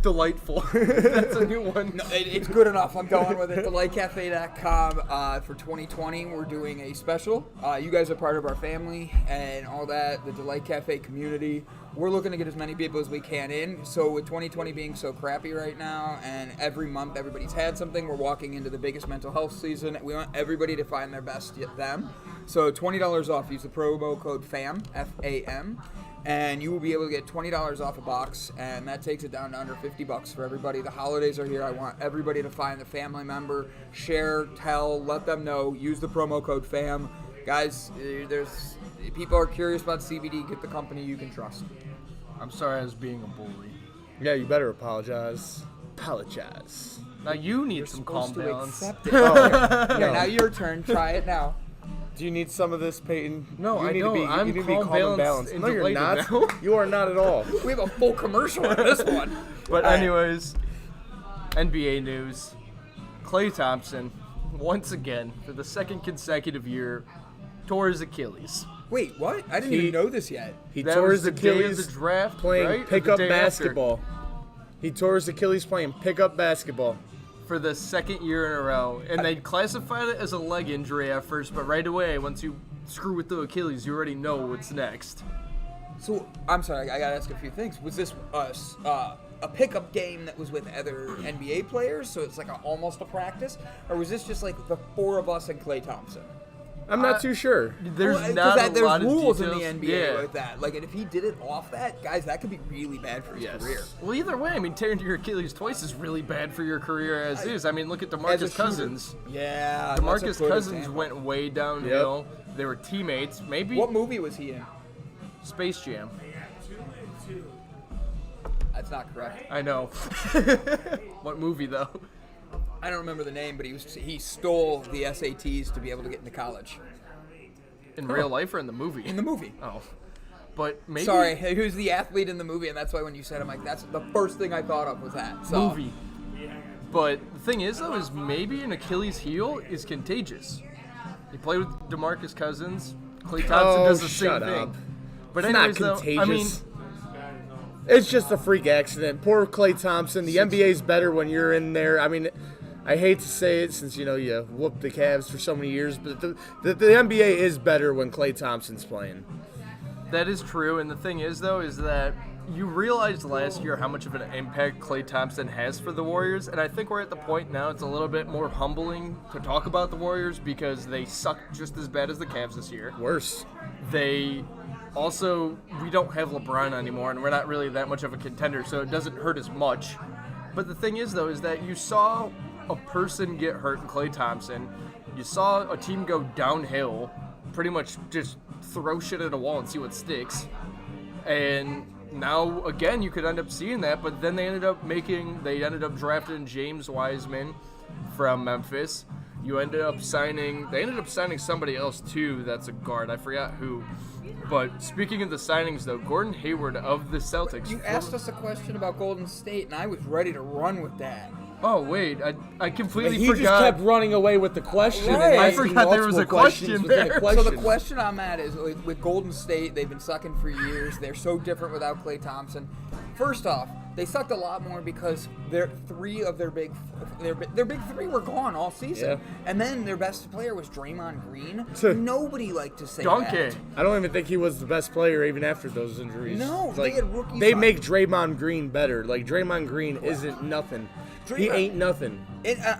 Delightful. That's a new one. no, it's good enough. I'm going with it. DelightCafe.com. For 2020, we're doing a special. You guys are part of our family and all that, the Delight Cafe community. We're looking to get as many people as we can in. So with 2020 being so crappy right now, and every month everybody's had something, we're walking into the biggest mental health season. We want everybody to find their best them. So $20 off. Use the promo code FAM, F-A-M. And you will be able to get $20 off a box, and that takes it down to under $50 for everybody. The holidays are here. I want everybody to find the family member, share, tell, let them know. Use the promo code FAM. Guys, there's people are curious about CBD. Get the company you can trust. I'm sorry I was being a bully. Yeah, you better apologize. Apologize. Now you need some calm Supposed to balance. accept it. No. Now your turn. Try it now. Do you need some of this, Peyton? No, you I need don't. To be, I'm you need to be calm, calm and balanced, balanced. and No, you're delighted not. now. You are not at all. We have a full commercial on this one. But anyways, NBA news. Klay Thompson, once again, for the second consecutive year, tore his Achilles. Wait, what? I didn't even know this yet. He That tore was his the day of Achilles the draft, playing right? Or the pickup day after? basketball. He tore his Achilles playing pickup basketball. For the second year in a row. And they classified it as a leg injury at first, but right away, once you screw with the Achilles, you already know what's next. So, I'm sorry, I gotta ask a few things. Was this a pickup game that was with other NBA players, so it's like almost a practice? Or was this just like the four of us and Klay Thompson? I'm not too sure. There's Well, not a there's lot of rules details. in the NBA Yeah. with that. Like, and if he did it off that, guys, that could be really bad for his career. Well, either way, I mean, tearing your Achilles twice is really bad for your career as is. I mean, look at As a DeMarcus shooter. Cousins. Yeah, that's a DeMarcus good Cousins example. went way downhill. They were teammates. Maybe What movie was he in? Space Jam. That's not correct. I know. What movie, though? I don't remember the name, but he stole the SATs to be able to get into college. In real life or in the movie? In the movie. Oh. But maybe... Sorry, who's the athlete in the movie? And that's why when you said, I'm like, that's the first thing I thought of was that. So, Movie. But the thing is, though, is maybe an Achilles heel is contagious. He played with DeMarcus Cousins. Klay Thompson does the same shut thing. up. But It's anyways, not though, contagious. I mean... It's just a freak accident. Poor Klay Thompson. The NBA's better when you're in there. I mean, I hate to say it since, you whooped the Cavs for so many years, but the NBA is better when Klay Thompson's playing. That is true, and the thing is, though, is that you realized last year how much of an impact Klay Thompson has for the Warriors, and I think we're at the point now it's a little bit more humbling to talk about the Warriors because they suck just as bad as the Cavs this year. Worse. We don't have LeBron anymore, and we're not really that much of a contender, so it doesn't hurt as much. But the thing is, though, is that you saw a person get hurt in Klay Thompson. You saw a team go downhill, pretty much just throw shit at a wall and see what sticks. And now, again, you could end up seeing that, but then they ended up drafting James Wiseman from Memphis. They ended up signing somebody else, too, that's a guard. I forgot who. But speaking of the signings, though, Gordon Hayward of the Celtics. you asked us a question about Golden State, and I was ready to run with that. Oh, wait, I completely He forgot. just kept running away with the question. Right. And I asking forgot there was a multiple question questions within a there. question. So the question I'm at is, with Golden State, they've been sucking for years. They're so different without Klay Thompson. First off, They sucked a lot more because their big three were gone all season, Yeah. and then their best player was Draymond Green. Nobody liked to say Donkey. that. I don't even think he was the best player even after those injuries. No, It's they had rookies They on- make Draymond Green better. Like, Draymond Green isn't nothing. He Draymond- ain't nothing.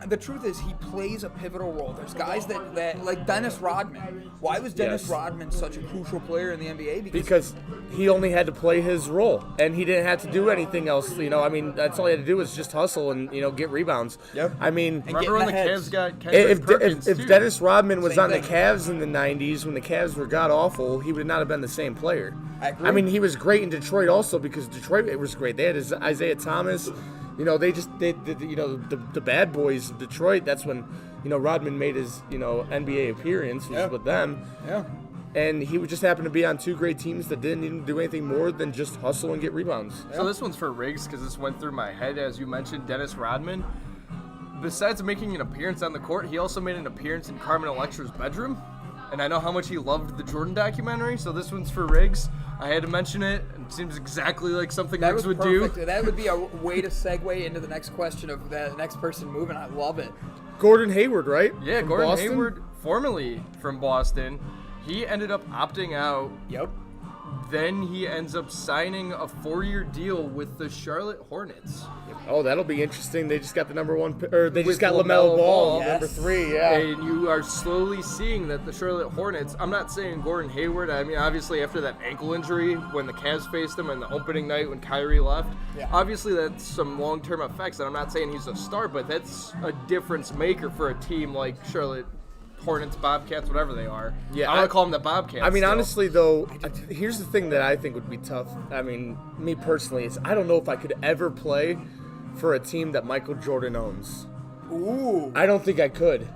The truth is, he plays a pivotal role. There's guys that like Dennis Rodman. Why was Dennis Yes. Rodman such a crucial player in the NBA? Because he only had to play his role, and he didn't have to do anything else. You know, I mean, that's all he had to do was just hustle and, you know, get rebounds. Yep. I mean, And Remember when the getting the Cavs heads. got Kendrick Perkins, if too? Dennis Rodman was Same on the thing. Cavs in the 90s, when the Cavs were god-awful, he would not have been the same player. I agree. mean, he was great in Detroit also because Detroit was great. They had Isaiah Thomas. You know, the bad boys of Detroit, that's when, you know, Rodman made his, you know, NBA appearance, was Yeah. with them. Yeah. And he would just happen to be on two great teams that didn't even do anything more than just hustle and get rebounds. So this one's for Riggs because this went through my head as you mentioned Dennis Rodman. Besides making an appearance on the court, he also made an appearance in Carmen Electra's bedroom. And I know how much he loved the Jordan documentary, so this one's for Riggs. I had to mention it. It seems exactly like something That Riggs was would perfect. do. That would be a way to segue into the next question of the next person moving. I love it. Gordon Hayward, right? Yeah, From Gordon Boston? Hayward, formerly from Boston, he ended up opting out. Yep. Then he ends up signing a 4-year deal with the Charlotte Hornets. Oh, that'll be interesting. They just got the number one, or they With just got LaMelo LaMelo Ball, Ball. Yes. number 3. Yeah. And you are slowly seeing that the Charlotte Hornets, I'm not saying Gordon Hayward, I mean, obviously after that ankle injury when the Cavs faced him in the opening night when Kyrie left, Yeah. obviously that's some long-term effects, and I'm not saying he's a star, but that's a difference maker for a team like Charlotte Hornets, Bobcats, whatever they are. Yeah, I'm going to call them the Bobcats. I mean, still. honestly, though, here's the thing that I think would be tough. I mean, me personally, is I don't know if I could ever play for a team that Michael Jordan owns. Ooh. I don't think I could.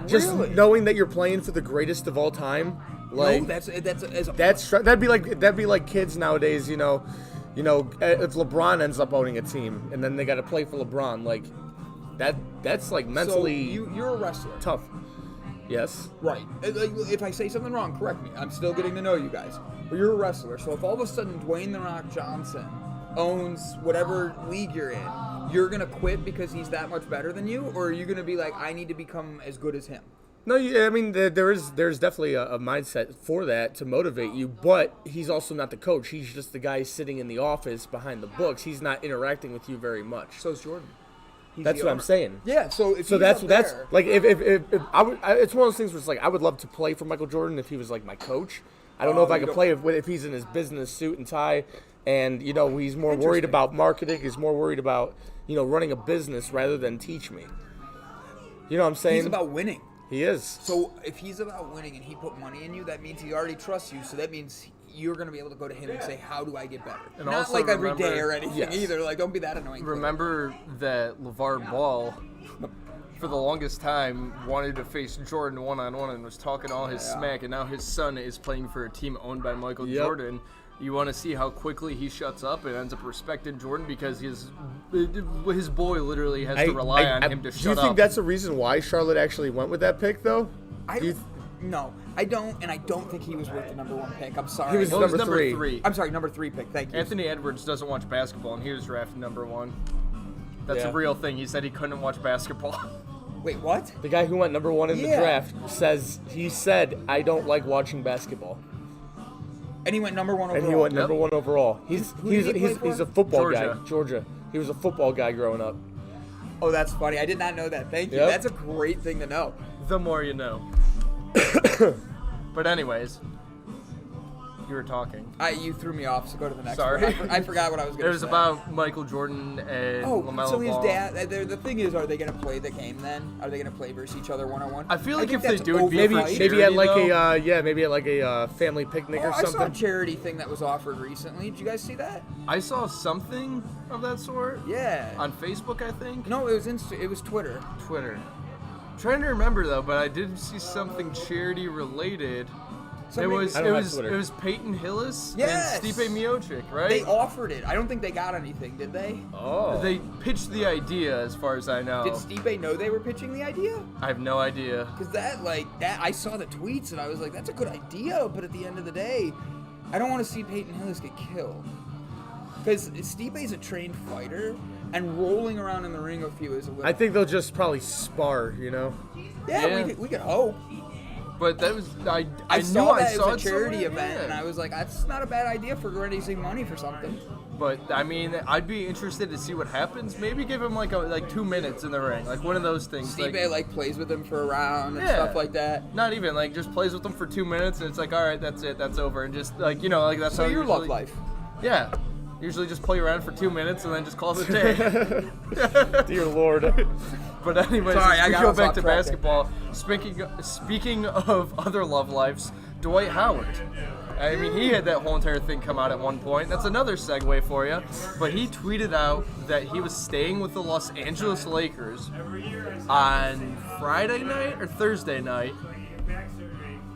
Just Really? knowing that you're playing for the greatest of all time, like No, that'd be like kids nowadays. You know, if LeBron ends up owning a team and then they got to play for LeBron, like that's like mentally So you're a wrestler. tough. Yes. Right. If I say something wrong, correct me. I'm still getting to know you guys. But you're a wrestler, so if all of a sudden Dwayne "The Rock" Johnson owns whatever league you're in, you're going to quit because he's that much better than you? Or are you going to be like, I need to become as good as him? No, I mean there's definitely a mindset for that to motivate you, but he's also not the coach. He's just the guy sitting in the office behind the books. He's not interacting with you very much. So's Jordan. He's That's the what I'm owner. saying. Yeah, so if So he's that's up that's there, like if I would, it's one of those things where it's like I would love to play for Michael Jordan if he was like my coach. I don't know if I you could don't- play if he's in his business suit and tie, and you know he's more worried Interesting. about marketing. He's more worried about running a business rather than teach me. You know what I'm saying? he's about winning. He is. So if he's about winning and he put money in you, that means he already trusts you. So that means you're going to be able to go to him and say, how do I get better? And Not also like every day remember- or anything Yes. either. Like, don't be that annoying. Remember that LeVar Ball, for the longest time, wanted to face Jordan one-on-one and was talking all his smack, and now his son is playing for a team owned by Michael Yep. Jordan. You want to see how quickly he shuts up and ends up respecting Jordan because his boy literally has to rely on him to do shut you think up. that's the reason why Charlotte actually went with that pick, though? No, I don't, and I don't think he was worth the number 1 pick. I'm sorry. He was Well, he was number number 3. I'm sorry, number 3 pick. Thank you. Anthony Edwards doesn't watch basketball, and he was drafted number 1. That's Yeah. a real thing. He said he couldn't watch basketball. Wait, what? The guy who went number 1 in the Yeah. draft said I don't like watching basketball, And he went number 1 overall. and he went number 1 overall. He's Who did he play for? he's a football Georgia. guy. Georgia. He was a football guy growing up. Oh, that's funny. I did not know that. Thank you. Yep. That's a great thing to know. The more you know. But anyways, you were talking. You threw me off, so go to the next Sorry. one. I forgot what I was going to say. It was about Michael Jordan and Oh, LaMelo so his Ball. dad. The thing is, are they going to play the game then? Are they going to play versus each other one-on-one? I feel like think if they that's do, it'd be Maybe for overpriced. maybe at like charity, maybe at like a family picnic Oh, or I saw a something. charity thing that was offered recently. Did you guys see that? I saw something of that sort. Yeah. On Facebook, I think. No, it was it was Twitter. Twitter. Trying to remember though, but I did see something charity related. Somebody- I don't have Twitter. It was Payton Hillis Yes! and Stipe Miocic, right? They offered it. I don't think they got anything, did they? Oh. They pitched the idea, as far as I know. Did Stipe know they were pitching the idea? I have no idea. Because I saw the tweets and I was like, that's a good idea, but at the end of the day, I don't want to see Peyton Hillis get killed. Because Stipe's a trained fighter, and rolling around in the ring with you is a little... I think they'll just probably spar, you know? Yeah. We could hope. But that was I knew saw I that saw as a it charity somewhere, event, yeah. and I was like, that's not a bad idea for raising money for something. But I mean, I'd be interested to see what happens. Maybe give him like 2 minutes in the ring, like one of those things. Stipe like plays with him for a round and Yeah. stuff like that. Not even like just plays with them for 2 minutes, and it's like, all right, that's it, that's over, and just like that's So how your usually, love life. Yeah, usually just play around for 2 minutes and then just call it a day. Dear Lord. But anyways, Sorry, I we got go us back off to track there. basketball. Speaking of other love lives, Dwight Howard. I mean, he had that whole entire thing come out at one point. That's another segue for you. But he tweeted out that he was staying with the Los Angeles Lakers on Friday night or Thursday night,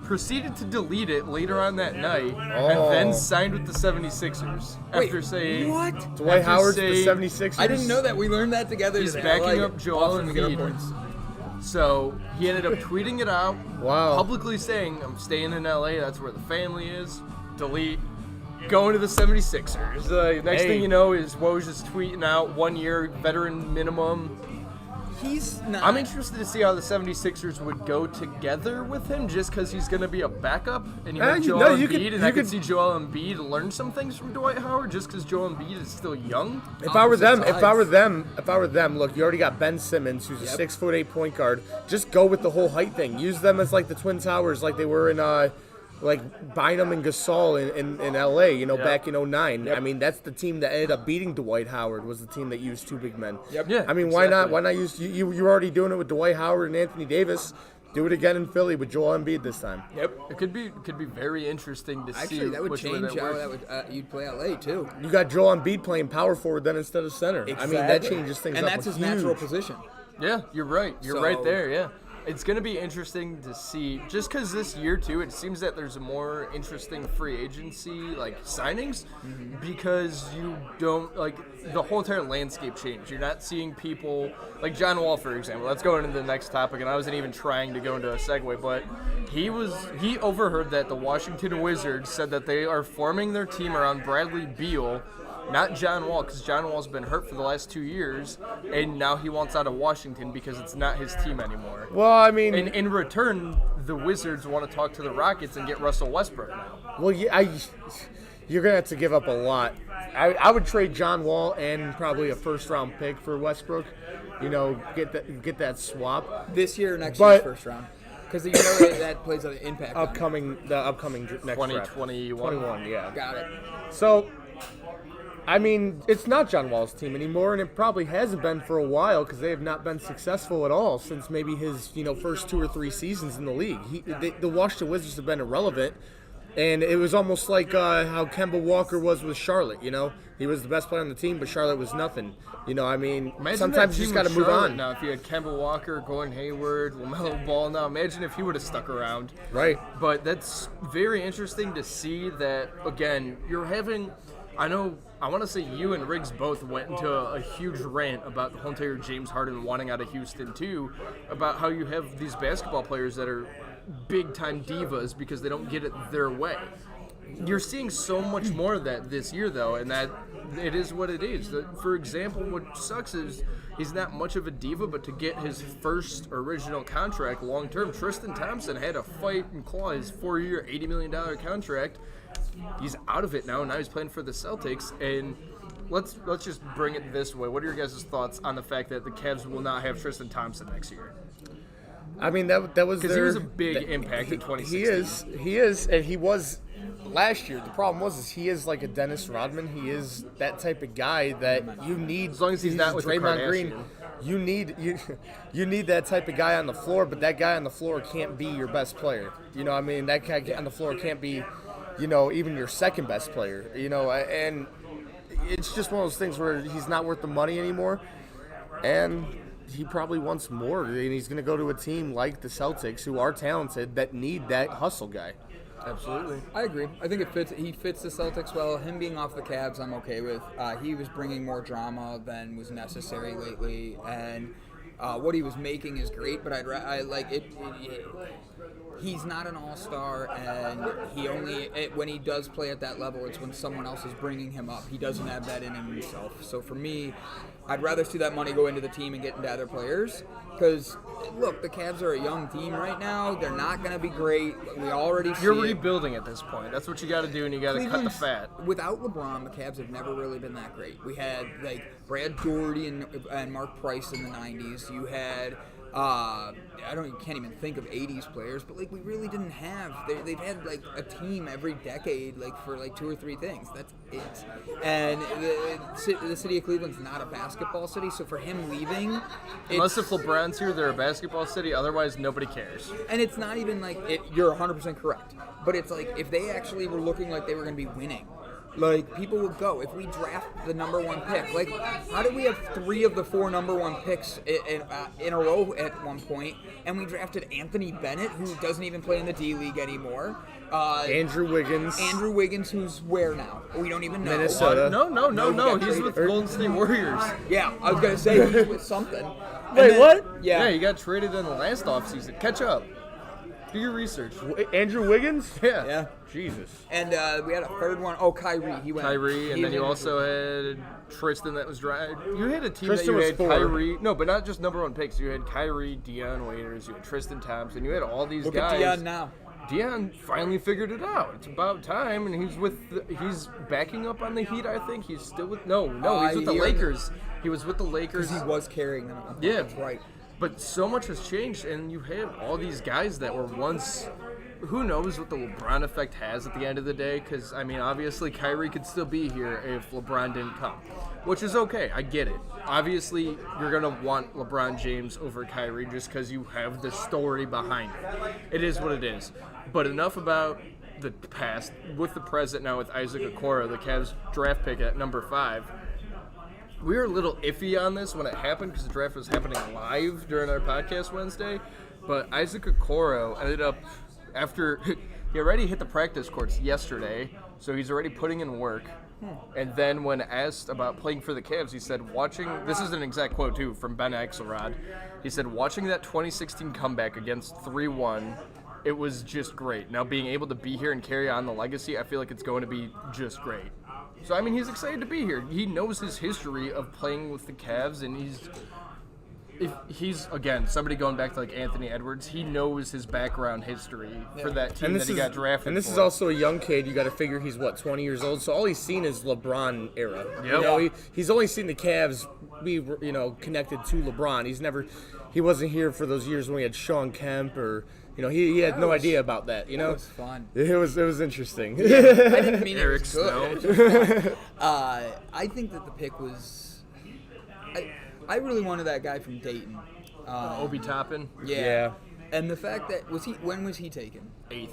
proceeded to delete it later on that night, and then signed with the 76ers after saying... What? Dwight after Howard's saying- the 76ers? I didn't know that. We learned that together. He's today. I backing like up it. Joel Awesome, we get our Embiid. points. So he ended up tweeting it out, Wow. publicly saying, I'm staying in LA, that's where the family is. Delete. Going to the 76ers. Next Hey. thing you know is Woj is tweeting out 1 year veteran minimum. He's not. I'm interested to see how the 76ers would go together with him just because he's going to be a backup. And you have Joel Embiid, and I could see Joel Embiid learn some things from Dwight Howard just because Joel Embiid is still young. If I were them, sides. look, you already got Ben Simmons, who's a 6'8" point guard. Just go with the whole height thing. Use them as like the Twin Towers, like they were in like Bynum and Gasol in LA, back in 09. I mean, that's the team that ended up beating Dwight Howard, was the team that used two big men. Yep. Yeah, I mean, why not use you're already doing it with Dwight Howard and Anthony Davis. Do it again in Philly with Joel Embiid this time. Yep. It could be very interesting to see Actually, that would which way change how works. that would you'd play LA too. You got Joel Embiid playing power forward then instead of center. I mean, that changes things and up. that's his huge. natural position. Yeah, you're right. You're right So- there, yeah. It's going to be interesting to see, just because this year, too, it seems that there's a more interesting free agency, like, signings, because you don't, like, the whole entire landscape changed. You're not seeing people, like John Wall, for example. Let's go into the next topic, and I wasn't even trying to go into a segue, but he overheard that the Washington Wizards said that they are forming their team around Bradley Beal, not John Wall, because John Wall's been hurt for the last 2 years, and now he wants out of Washington because it's not his team anymore. Well, I mean, And in return, the Wizards want to talk to the Rockets and get Russell Westbrook now. well, you're gonna have to give up a lot. I would trade John Wall and probably a first-round pick for Westbrook. Get that swap. This year, or next But- year's first round, because you know that plays an impact. on it. Upcoming next draft. 2021. 21, yeah. Got it. So, I mean, it's not John Wall's team anymore, and it probably hasn't been for a while because they have not been successful at all since maybe his first 2 or 3 seasons in the league. The Washington Wizards have been irrelevant, and it was almost like how Kemba Walker was with Charlotte. He was the best player on the team, but Charlotte was nothing. I mean, Imagine sometimes that you just team got to with move Charlotte on. now. If you had Kemba Walker, Gordon Hayward, LaMelo Ball now, imagine if he would have stuck around. Right. But that's very interesting to see that, again, you're having, I want to say you and Riggs both went into a huge rant about the whole entire James Harden wanting out of Houston too, about how you have these basketball players that are big-time divas because they don't get it their way. You're seeing so much more of that this year, though, and that it is what it is. For example, what sucks is he's not much of a diva, but to get his first original contract long-term, Tristan Thompson had to fight and claw his 4-year, $80 million contract. He's out of it now, and now he's playing for the Celtics. And let's just bring it this way. What are your guys' thoughts on the fact that the Cavs will not have Tristan Thompson next year? I mean, that was Because he was a big impact in 2016. He is, and he was last year. The problem was he is like a Dennis Rodman. He is that type of guy that you need. As long as he's not with the Draymond Green, Kardashian. you need that type of guy on the floor. But that guy on the floor can't be your best player. I mean, that guy on the floor can't be, even your second best player. And it's just one of those things where he's not worth the money anymore, and he probably wants more, and he's going to go to a team like the Celtics, who are talented, that need that hustle guy. Absolutely. I agree. I think it fits. He fits the Celtics well. Him being off the Cavs, I'm okay with. He was bringing more drama than was necessary lately, and what he was making is great. But I like it. he's not an all-star, and he only when he does play at that level, it's when someone else is bringing him up. He doesn't have that in himself. So for me, I'd rather see that money go into the team and get into other players. Because look, the Cavs are a young team right now. They're not going to be great. We already see You're rebuilding at this point. That's what you got to do, and you got to cut the fat. Without LeBron, the Cavs have never really been that great. We had like Brad Daugherty and Mark Price in the '90s. You had can't even think of '80s players, but like we really didn't have. They've had like a team every decade, like for like 2 or 3 things. That's it. And the city of Cleveland's not a basketball city, so for him leaving, Unless if LeBron's here, they're a basketball city. Otherwise, nobody cares. and it's not even like you're 100% correct, but it's like if they actually were looking like they were going to be winning. Like, people would go. If we draft the number 1 pick, like, how did we have 3 of the 4 number 1 picks in a row at one point, and we drafted Anthony Bennett, who doesn't even play in the D-League anymore. Andrew Wiggins, who's where now? We don't even know. Minnesota. No. He's with Golden State Warriors. Yeah, I was going to say he's with something. Wait, what? Yeah. He got traded in the last offseason. Catch up. Do your research. Andrew Wiggins? Yeah. Jesus. And we had a third one. Oh, Kyrie. He went. And then you also had Tristan that was drafted. You had a team Tristan that you was had 4. Kyrie. No, but not just number 1 picks. You had Kyrie, Deion Waiters, you had Tristan Thompson. You had all these Look guys. at Deion now. Deion finally figured it out. It's about time, and he's backing up on the Heat. I think he's still with he's with the Lakers. He was with the Lakers. Because he was carrying them. Yeah, That's right. But so much has changed, and you have all these guys that were once. Who knows what the LeBron effect has at the end of the day? Because, I mean, obviously Kyrie could still be here if LeBron didn't come, which is okay. I get it. Obviously, you're going to want LeBron James over Kyrie just because you have the story behind it. It is what it is. But enough about the past. With the present now with Isaac Okoro, the Cavs draft pick at number 5. We were a little iffy on this when it happened because the draft was happening live during our podcast Wednesday. But Isaac Okoro ended up, after he already hit the practice courts yesterday, so he's already putting in work. And then when asked about playing for the Cavs, he said, this is an exact quote too from Ben Axelrod, he said, watching that 2016 comeback against 3-1, it was just great. Now being able to be here and carry on the legacy, I feel like it's going to be just great. So, I mean, he's excited to be here. He knows his history of playing with the Cavs, and he's again, somebody going back to like Anthony Edwards, he knows his background history for that team that he got drafted And this for. is also a young kid. You got to figure he's, 20 years old? So all he's seen is LeBron era. Yep. You know, he's only seen the Cavs be, connected to LeBron. He wasn't here for those years when we had Sean Kemp or... he had no idea about that. It was fun. It was interesting. I didn't mean Eric it was good. I think that the pick was. I really wanted that guy from Dayton. Obi Toppin, Yeah. And the fact that when was he taken? 8th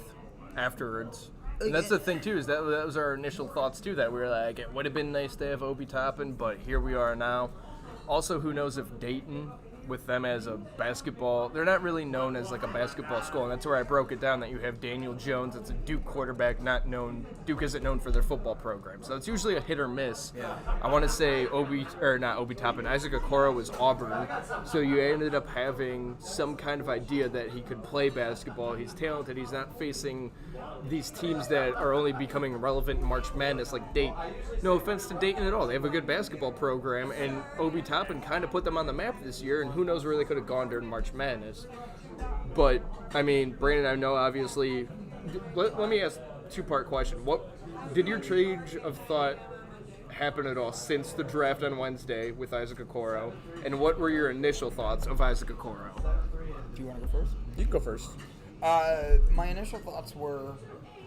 afterwards. And that's the thing too, is that was our initial thoughts too, that we were like, it would have been nice to have Obi Toppin, but here we are now. Also, who knows if Dayton, with them as a basketball, they're not really known as like a basketball school, and that's where I broke it down that you have Daniel Jones, it's a Duke quarterback, Duke isn't known for their football program, so it's usually a hit or miss. Yeah. I want to say not Obi Toppin, Isaac Okoro was Auburn, so you ended up having some kind of idea that he could play basketball, he's talented, he's not facing these teams that are only becoming relevant in March Madness like Dayton. No offense to Dayton at all, they have a good basketball program, and Obi Toppin kind of put them on the map this year, and who knows where they could have gone during March Madness. But, I mean, Brandon, I know obviously, let me ask a 2-part question. What did your change of thought happen at all since the draft on Wednesday with Isaac Okoro, and what were your initial thoughts of Isaac Okoro? Do you want to go first? You go first. My initial thoughts were,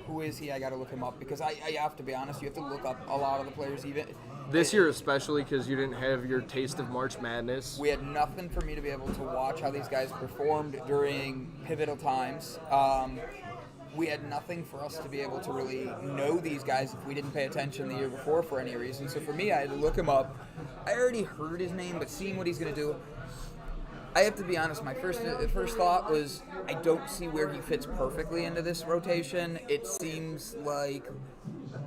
who is he? I got to look him up because I have to be honest. You have to look up a lot of the players even. This year especially because you didn't have your taste of March Madness. We had nothing for me to be able to watch how these guys performed during pivotal times. We had nothing for us to be able to really know these guys if we didn't pay attention the year before for any reason. So for me, I had to look him up. I already heard his name, but seeing what he's going to do, I have to be honest, my first thought was I don't see where he fits perfectly into this rotation. It seems like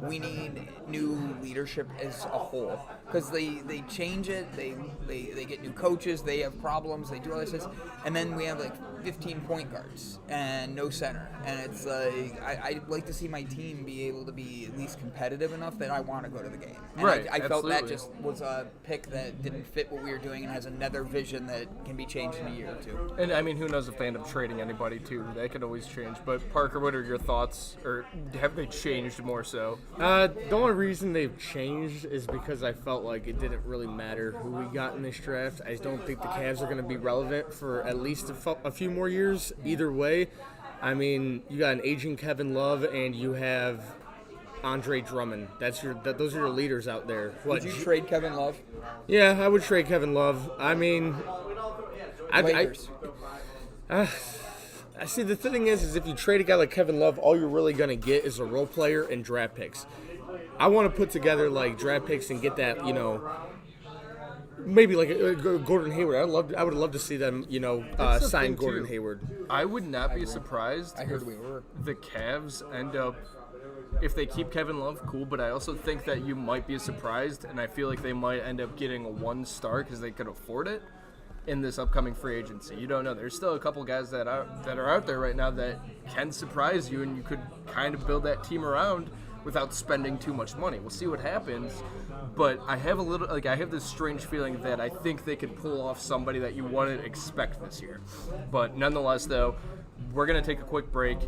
we need new leadership as a whole because they change it, they get new coaches, they have problems, they do all this, and then we have like 15 point guards and no center. And it's like, I'd like to see my team be able to be at least competitive enough that I want to go to the game. And Right, I felt that absolutely. just was a pick that didn't fit what we were doing and has another vision that can be changed in a year or two. And I mean, who knows if they end up trading anybody too? That could always change. But Parker, what are your thoughts, or have they changed more so? The only reason they've changed is because I felt like it didn't really matter who we got in this draft. I don't think the Cavs are going to be relevant for at least a few more years either way. I mean, you got an aging Kevin Love and you have Andre Drummond. Those are your leaders out there. Would you trade Kevin Love? Yeah, I would trade Kevin Love. I mean, Lakers. I see. The thing is if you trade a guy like Kevin Love, all you're really gonna get is a role player and draft picks. I want to put together like draft picks and get that, maybe like Gordon Hayward. I would love to see them, That's the sign thing, Gordon too. Hayward. I would not be surprised I heard we were. the Cavs end up, if they keep Kevin Love, cool, but I also think that you might be surprised, and I feel like they might end up getting a 1-star because they could afford it in this upcoming free agency. You don't know. There's still a couple guys that are out there right now that can surprise you, and you could kind of build that team around without spending too much money. We'll see what happens, but I have I have this strange feeling that I think they could pull off somebody that you wouldn't expect this year. But nonetheless, though, we're going to take a quick break.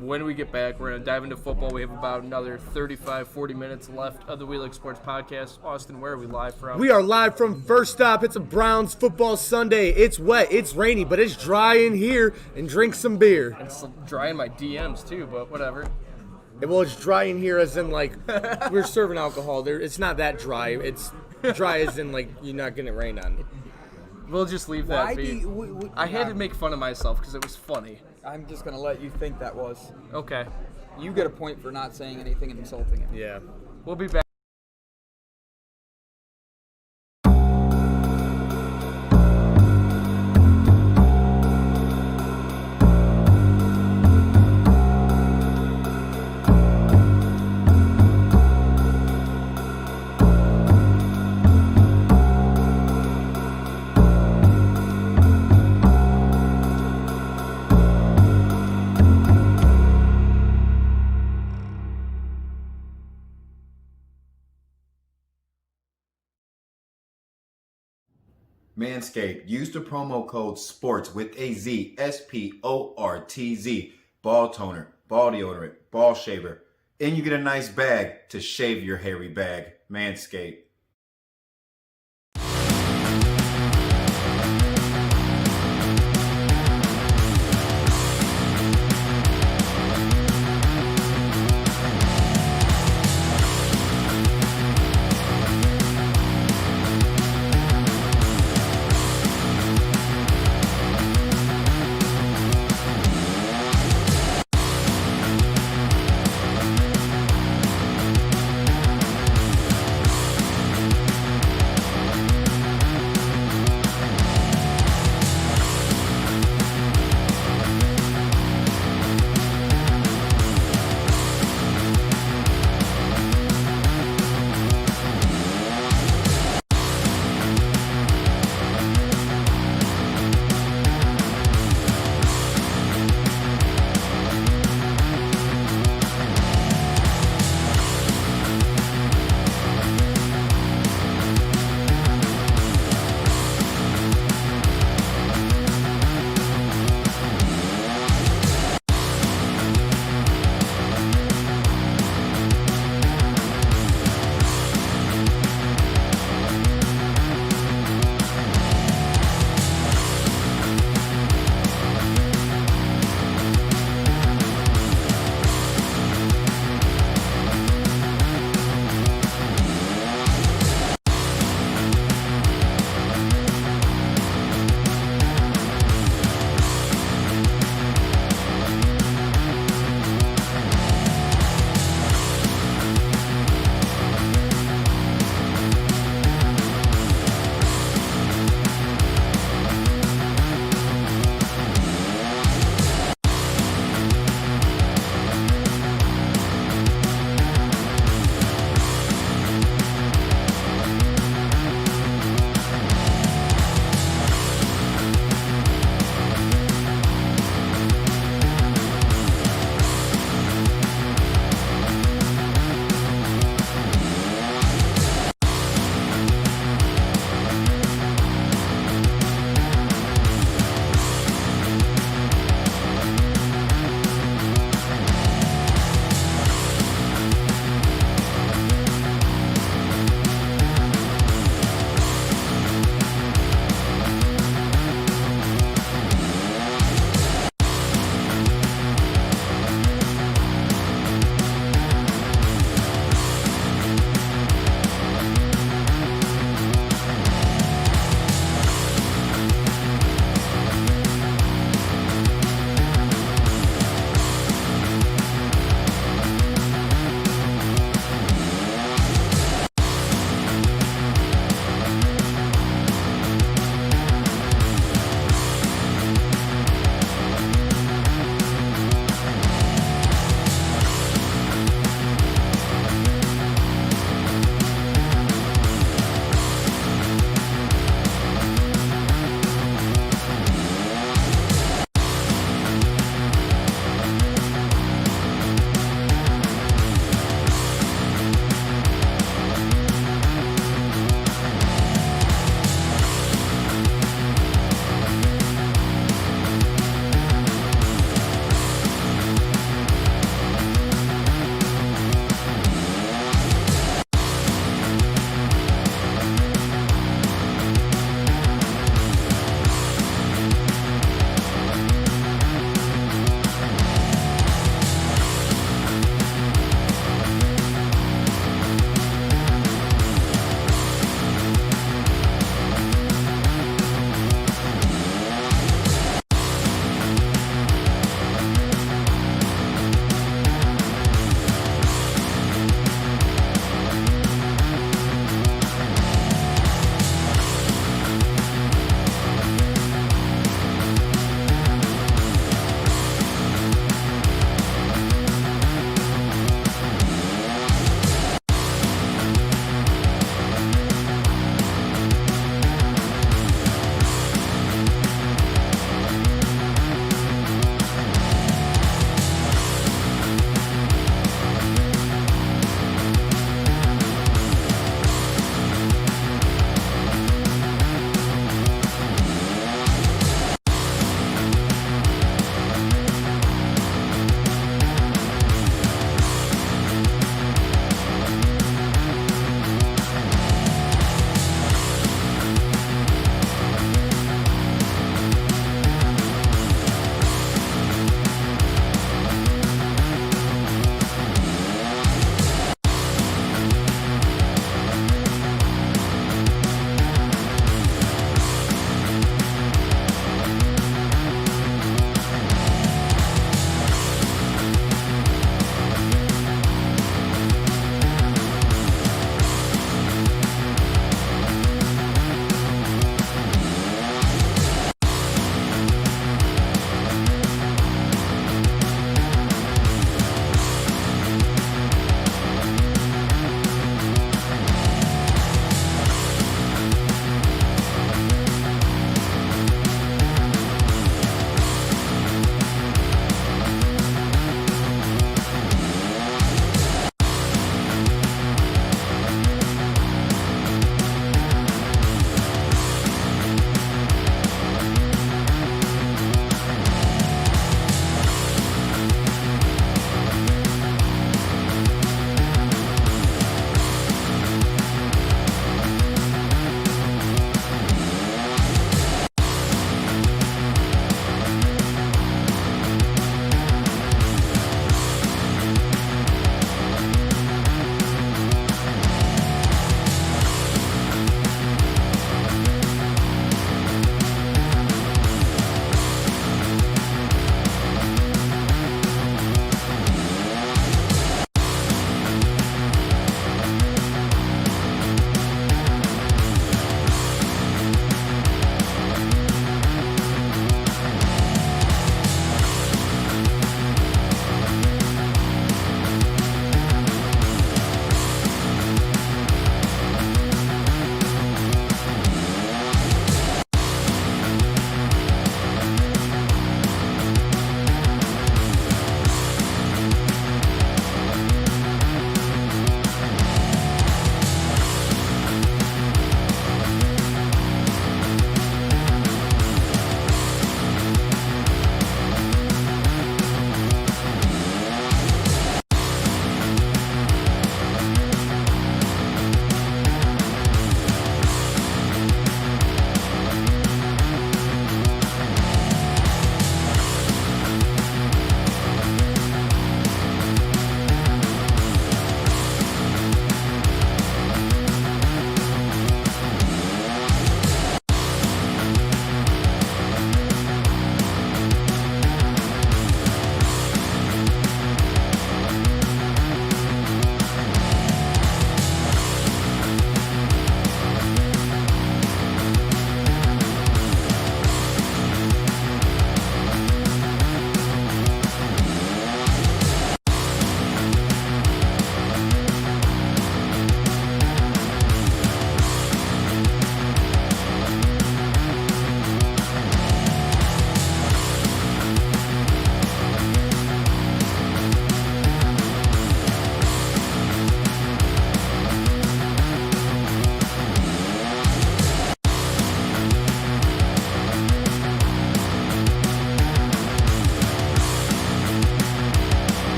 When we get back, we're going to dive into football. We have about another 35-40 minutes left of the We Like Sports podcast. Austin, where are we live from? We are live from First Stop. It's a Browns football Sunday. It's wet, it's rainy, but it's dry in here. And drink some beer. It's dry in my DMs too, but whatever. Well, it's dry in here as in like we're serving alcohol. It's not that dry. It's dry as in like you're not getting it rained on. We'll just leave that be. I had to make fun of myself because it was funny. I'm just going to let you think that was. Okay. You get a point for not saying anything and insulting him. Yeah. We'll be back. Manscaped. Use the promo code SPORTS with a Z, SPORTZ. Ball toner, ball deodorant, ball shaver. And you get a nice bag to shave your hairy bag. Manscaped.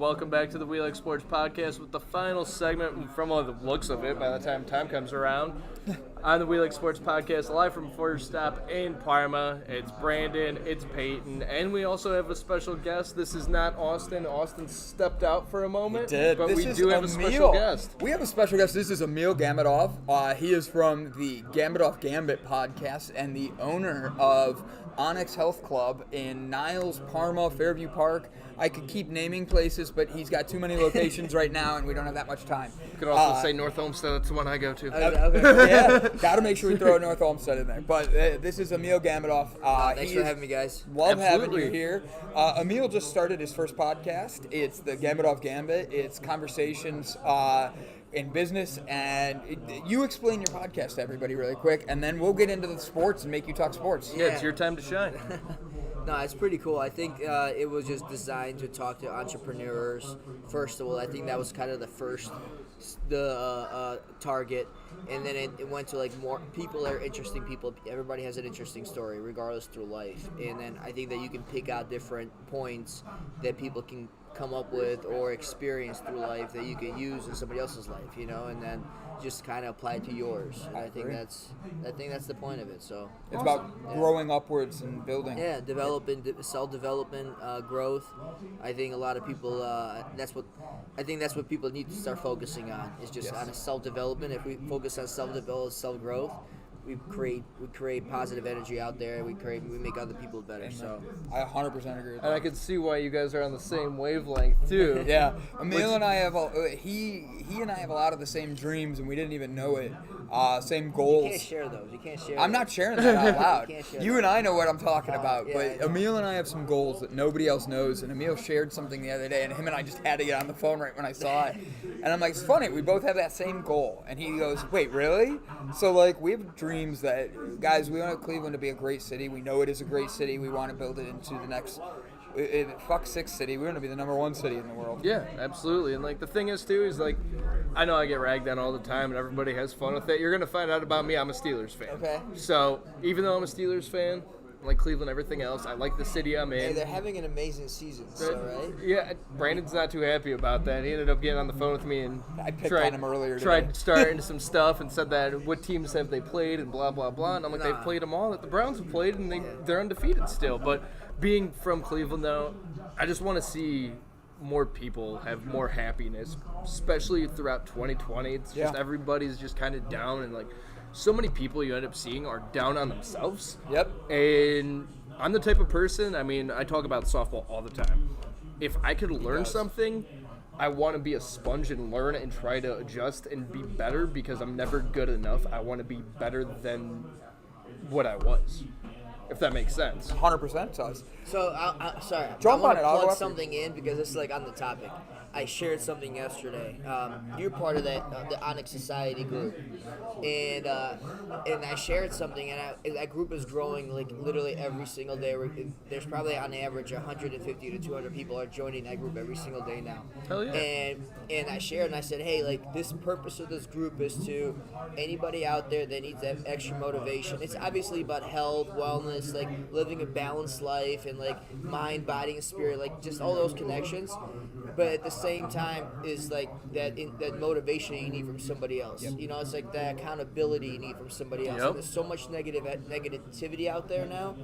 Welcome back to the We Like Sports podcast with the final segment from all the looks of it by the time comes around. On the We Like Sports podcast, live from first stop in Parma. It's Brandon, it's Payton, and we also have a special guest. This is not Austin. Austin stepped out for a moment, but This we is do have a special guest. We have a special guest. This is Emil Gamidov. He is from the Gamidov Gambit podcast and the owner of Onyx Health Club in Niles, Parma, Fairview Park. I could keep naming places, but he's got too many locations right now, and we don't have that much time. You could also say North Olmsted. That's the one I go to. Yeah, got to make sure we throw North Olmsted in there. But this is Emil Gamidov. Thanks for having me, guys. Love having Absolutely. you here. Emil just started his first podcast. It's the Gamidov Gambit. It's conversations in business, and you explain your podcast to everybody really quick, and then we'll get into the sports and make you talk sports. Yeah, it's your time to shine. No, it's pretty cool. I think it was just designed to talk to entrepreneurs. First of all, I think that was kind of the target, and then it went to like more people that are interesting people. Everybody has an interesting story, regardless through life. And then I think that you can pick out different points that people can come up with or experience through life that you can use in somebody else's life, and then just kind of apply it to yours. And I think that's the point of it. So It's about growing upwards and building. yeah, development, self-development, growth. I think a lot of people. That's what people need to start focusing on. Is just on self-development. If we focus on self-development, self-growth, we create positive energy out there. We make other people better. So I 100% agree with that. And I can see why you guys are on the same wavelength too. Yeah, Emil and I have he and I have a lot of the same dreams, and we didn't even know it. Same goals. you can't share those. You can't share. I'm those. not sharing that out loud. You can't share You that. and I know what I'm talking about, yeah, but I know. Emil and I have some goals that nobody else knows. And Emil shared something the other day, and him and I just had to get on the phone right when I saw it. And I'm like, it's funny, we both have that same goal. And he goes, wait, really? So like, we have dreams that, guys, we want Cleveland to be a great city. We know it is a great city. We want to build it into the next. Fuck sixth city. We want to be the #1 city in the world. Yeah, absolutely. And like the thing is too is like, I know I get ragged on all the time, and everybody has fun with it. You're gonna find out about me. I'm a Steelers fan. Okay. So even though I'm a Steelers fan, like Cleveland, everything else, I like the city I'm Hey, in. they're having an amazing season. So right. Yeah, Brandon's not too happy about that. He ended up getting on the phone with me and I picked on him earlier today. tried starting some stuff and said that what teams have they played and blah blah blah. And I'm like, Nah. they've played them all that the Browns have played, and they're undefeated still. But being from Cleveland though, I just want to see more people have more happiness, especially throughout 2020. It's just everybody's just kind of down, and like so many people you end up seeing are down on themselves. Yep. And I'm the type of person, I mean, I talk about softball all the time. If I could learn something, I want to be a sponge and learn and try to adjust and be better because I'm never good enough. I want to be better than what I was, if that makes sense. 100% does. So, sorry. Jump I on want it, to I'll go plug after something in because it's like on the topic. I shared something yesterday. You're part of that the Onyx Society group, and I shared something, and that group is growing like literally every single day. There's probably on average 150 to 200 people are joining that group every single day now. Hell yeah. And I shared and I said, hey, like this purpose of this group is to anybody out there that needs that extra motivation. It's obviously about health, wellness, like living a balanced life, and like mind, body, and spirit, like just all those connections. But at the same time, is like that motivation you need from somebody else. It's like that accountability you need from somebody else. Yep. And there's so much negativity out there now.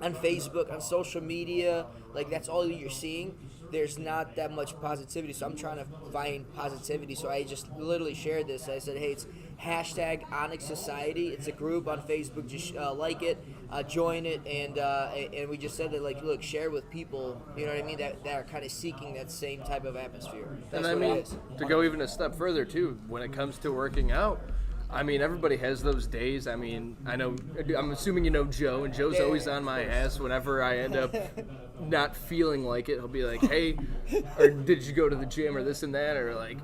On Facebook, on social media, like that's all you're seeing. There's not that much positivity, so I'm trying to find positivity. So I just literally shared this. I said, hey, it's hashtag Onyx Society. It's a group on Facebook. Just like it, join it, and we just said that, like, look, share with people, you know what I mean, that are kind of seeking that same type of atmosphere. That's And I what mean, it is. to go even a step further too, when it comes to working out, I mean, everybody has those days. I mean, I'm assuming you know Joe, and Joe's Yeah, always of on my course. ass whenever I end up not feeling like it. He'll be like, hey, or did you go to the gym or this and that, or like,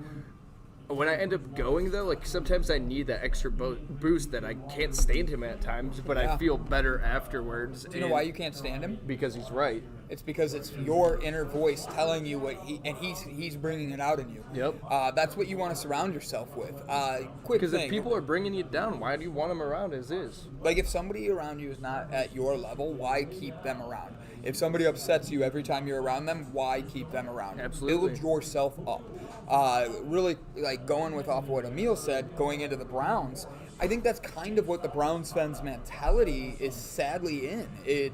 when I end up going though, like sometimes I need that extra boost that I can't stand him at times, but I feel better afterwards. Do you know why you can't stand him? Because he's right. It's because it's your inner voice telling you what he's bringing it out in you. Yep. That's what you want to surround yourself with. Quick Because thing. if people are bringing you down, why do you want them around as is? Like, if somebody around you is not at your level, why keep them around? If somebody upsets you every time you're around them, why keep them around? Absolutely. Build yourself up. Really, like, going with off what Emil said, going into the Browns, I think that's kind of what the Browns fans' mentality is sadly in.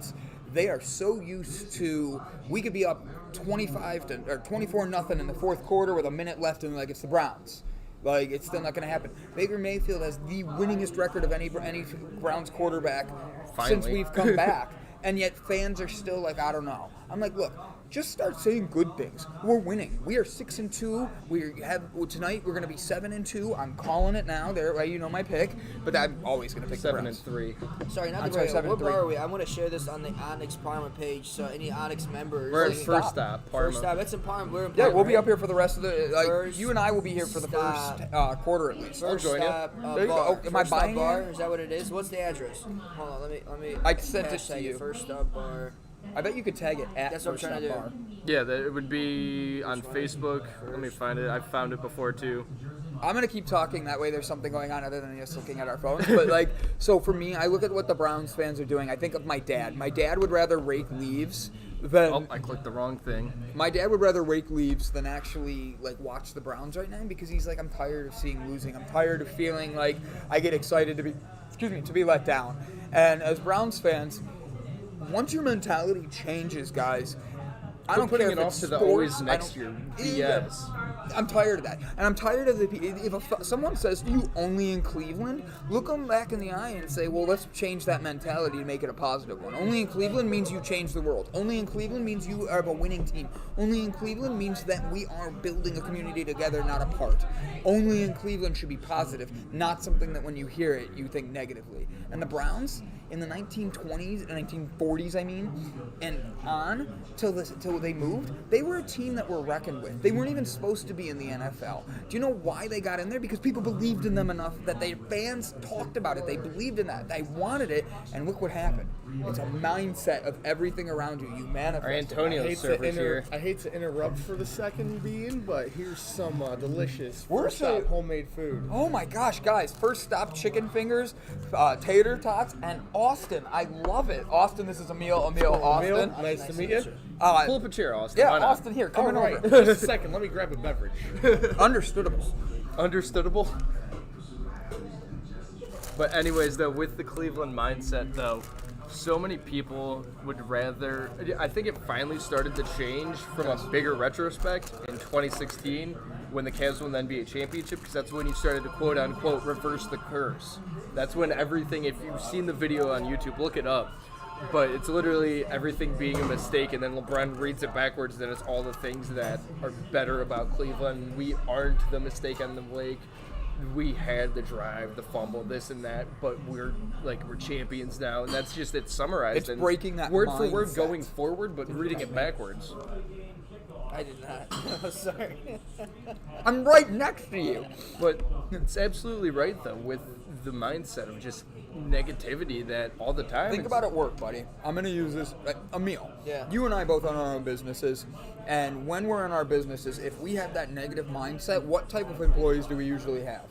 They are so used to, we could be up 24-0 in the fourth quarter with a minute left, and like, it's the Browns. Like, it's still not going to happen. Baker Mayfield has the winningest record of any Browns quarterback since we've come back, and yet fans are still like, I don't know. I'm like, look, just start saying good things. We're winning. We are 6-2. Tonight we're going to be 7-2. I'm calling it now. There, you know my pick, but I'm always going to pick 7-3. Sorry, not I'm the sorry, What 7-3. bar are we? I want to share this on the Onyx Parma page, so any Onyx members. We're at first stop, Parma. First stop. It's in Parma. We're in Yeah, Parma, we'll be right? up here for the rest of the. First You and I will be here for the stop. first quarter at least. First join you. stop, There you go. bar. Oh, am I First stop buying bar? it? Is that what it is? What's the address? Hold on, let me. I sent it to hashtag you. First stop bar. I bet you could tag it at That's what I'm First trying to Stop do. Bar. Yeah, it would be on Facebook. Let me find it. I've found it before too. I'm gonna keep talking. That way, there's something going on other than just looking at our phones. But like, so for me, I look at what the Browns fans are doing. I think of my dad. My dad would rather rake leaves than Oh, I clicked the wrong thing. my dad would rather rake leaves than actually like watch the Browns right now because he's like, I'm tired of seeing losing. I'm tired of feeling like I get excited to be let down. And as Browns fans, once your mentality changes, guys, I don't putting care it if off it's to the sports, always I next don't- year BS. I'm tired of that, and I'm tired of if someone says to you only in Cleveland, look them back in the eye and say, well, let's change that mentality to make it a positive one. Only in Cleveland means you change the world. Only in Cleveland means you are a winning team. Only in Cleveland means that we are building a community together, not apart. Only in Cleveland should be positive, not something that when you hear it, you think negatively. And the Browns, in the 1920s, 1940s, I mean, and on till they moved, they were a team that were reckoned with. They weren't even supposed to be in the NFL. Do you know why they got in there? Because people believed in them enough that their fans talked about it. They believed in that. They wanted it, and look what happened. It's a mindset of everything around you. You manifest. Our it. Antonio servers here. I hate to interrupt for the second bean, but here's some delicious We're First Stop so- homemade food. Oh my gosh, guys! First stop, chicken fingers, tater tots, and Austin. I love it. Austin, this is Emil, Austin. Emil, nice to meet you. Pull up a chair, Austin. Yeah, Why not? Austin, here, come All on right, over. just a second. Let me grab a beverage. Understoodable. Understandable. But anyways, though, with the Cleveland mindset, though, so many people would rather. I think it finally started to change from a bigger retrospect in 2016 when the Cavs won the NBA championship, because that's when you started to quote unquote reverse the curse. That's when everything. If you've seen the video on YouTube, look it up. But it's literally everything being a mistake, and then LeBron reads it backwards, then it's all the things that are better about Cleveland. We aren't the mistake on the lake. We had the drive, the fumble, this and that, but we're champions now, and that's just it summarized. It's and breaking that word for word mindset. going forward, but reading it backwards. I did not. I'm sorry. I'm right next to you. But it's absolutely right, though, with the mindset of just negativity that all the time. Think about it work, buddy. I'm going to use this. Emil, Yeah. you and I both own our own businesses. And when we're in our businesses, if we have that negative mindset, what type of employees do we usually have?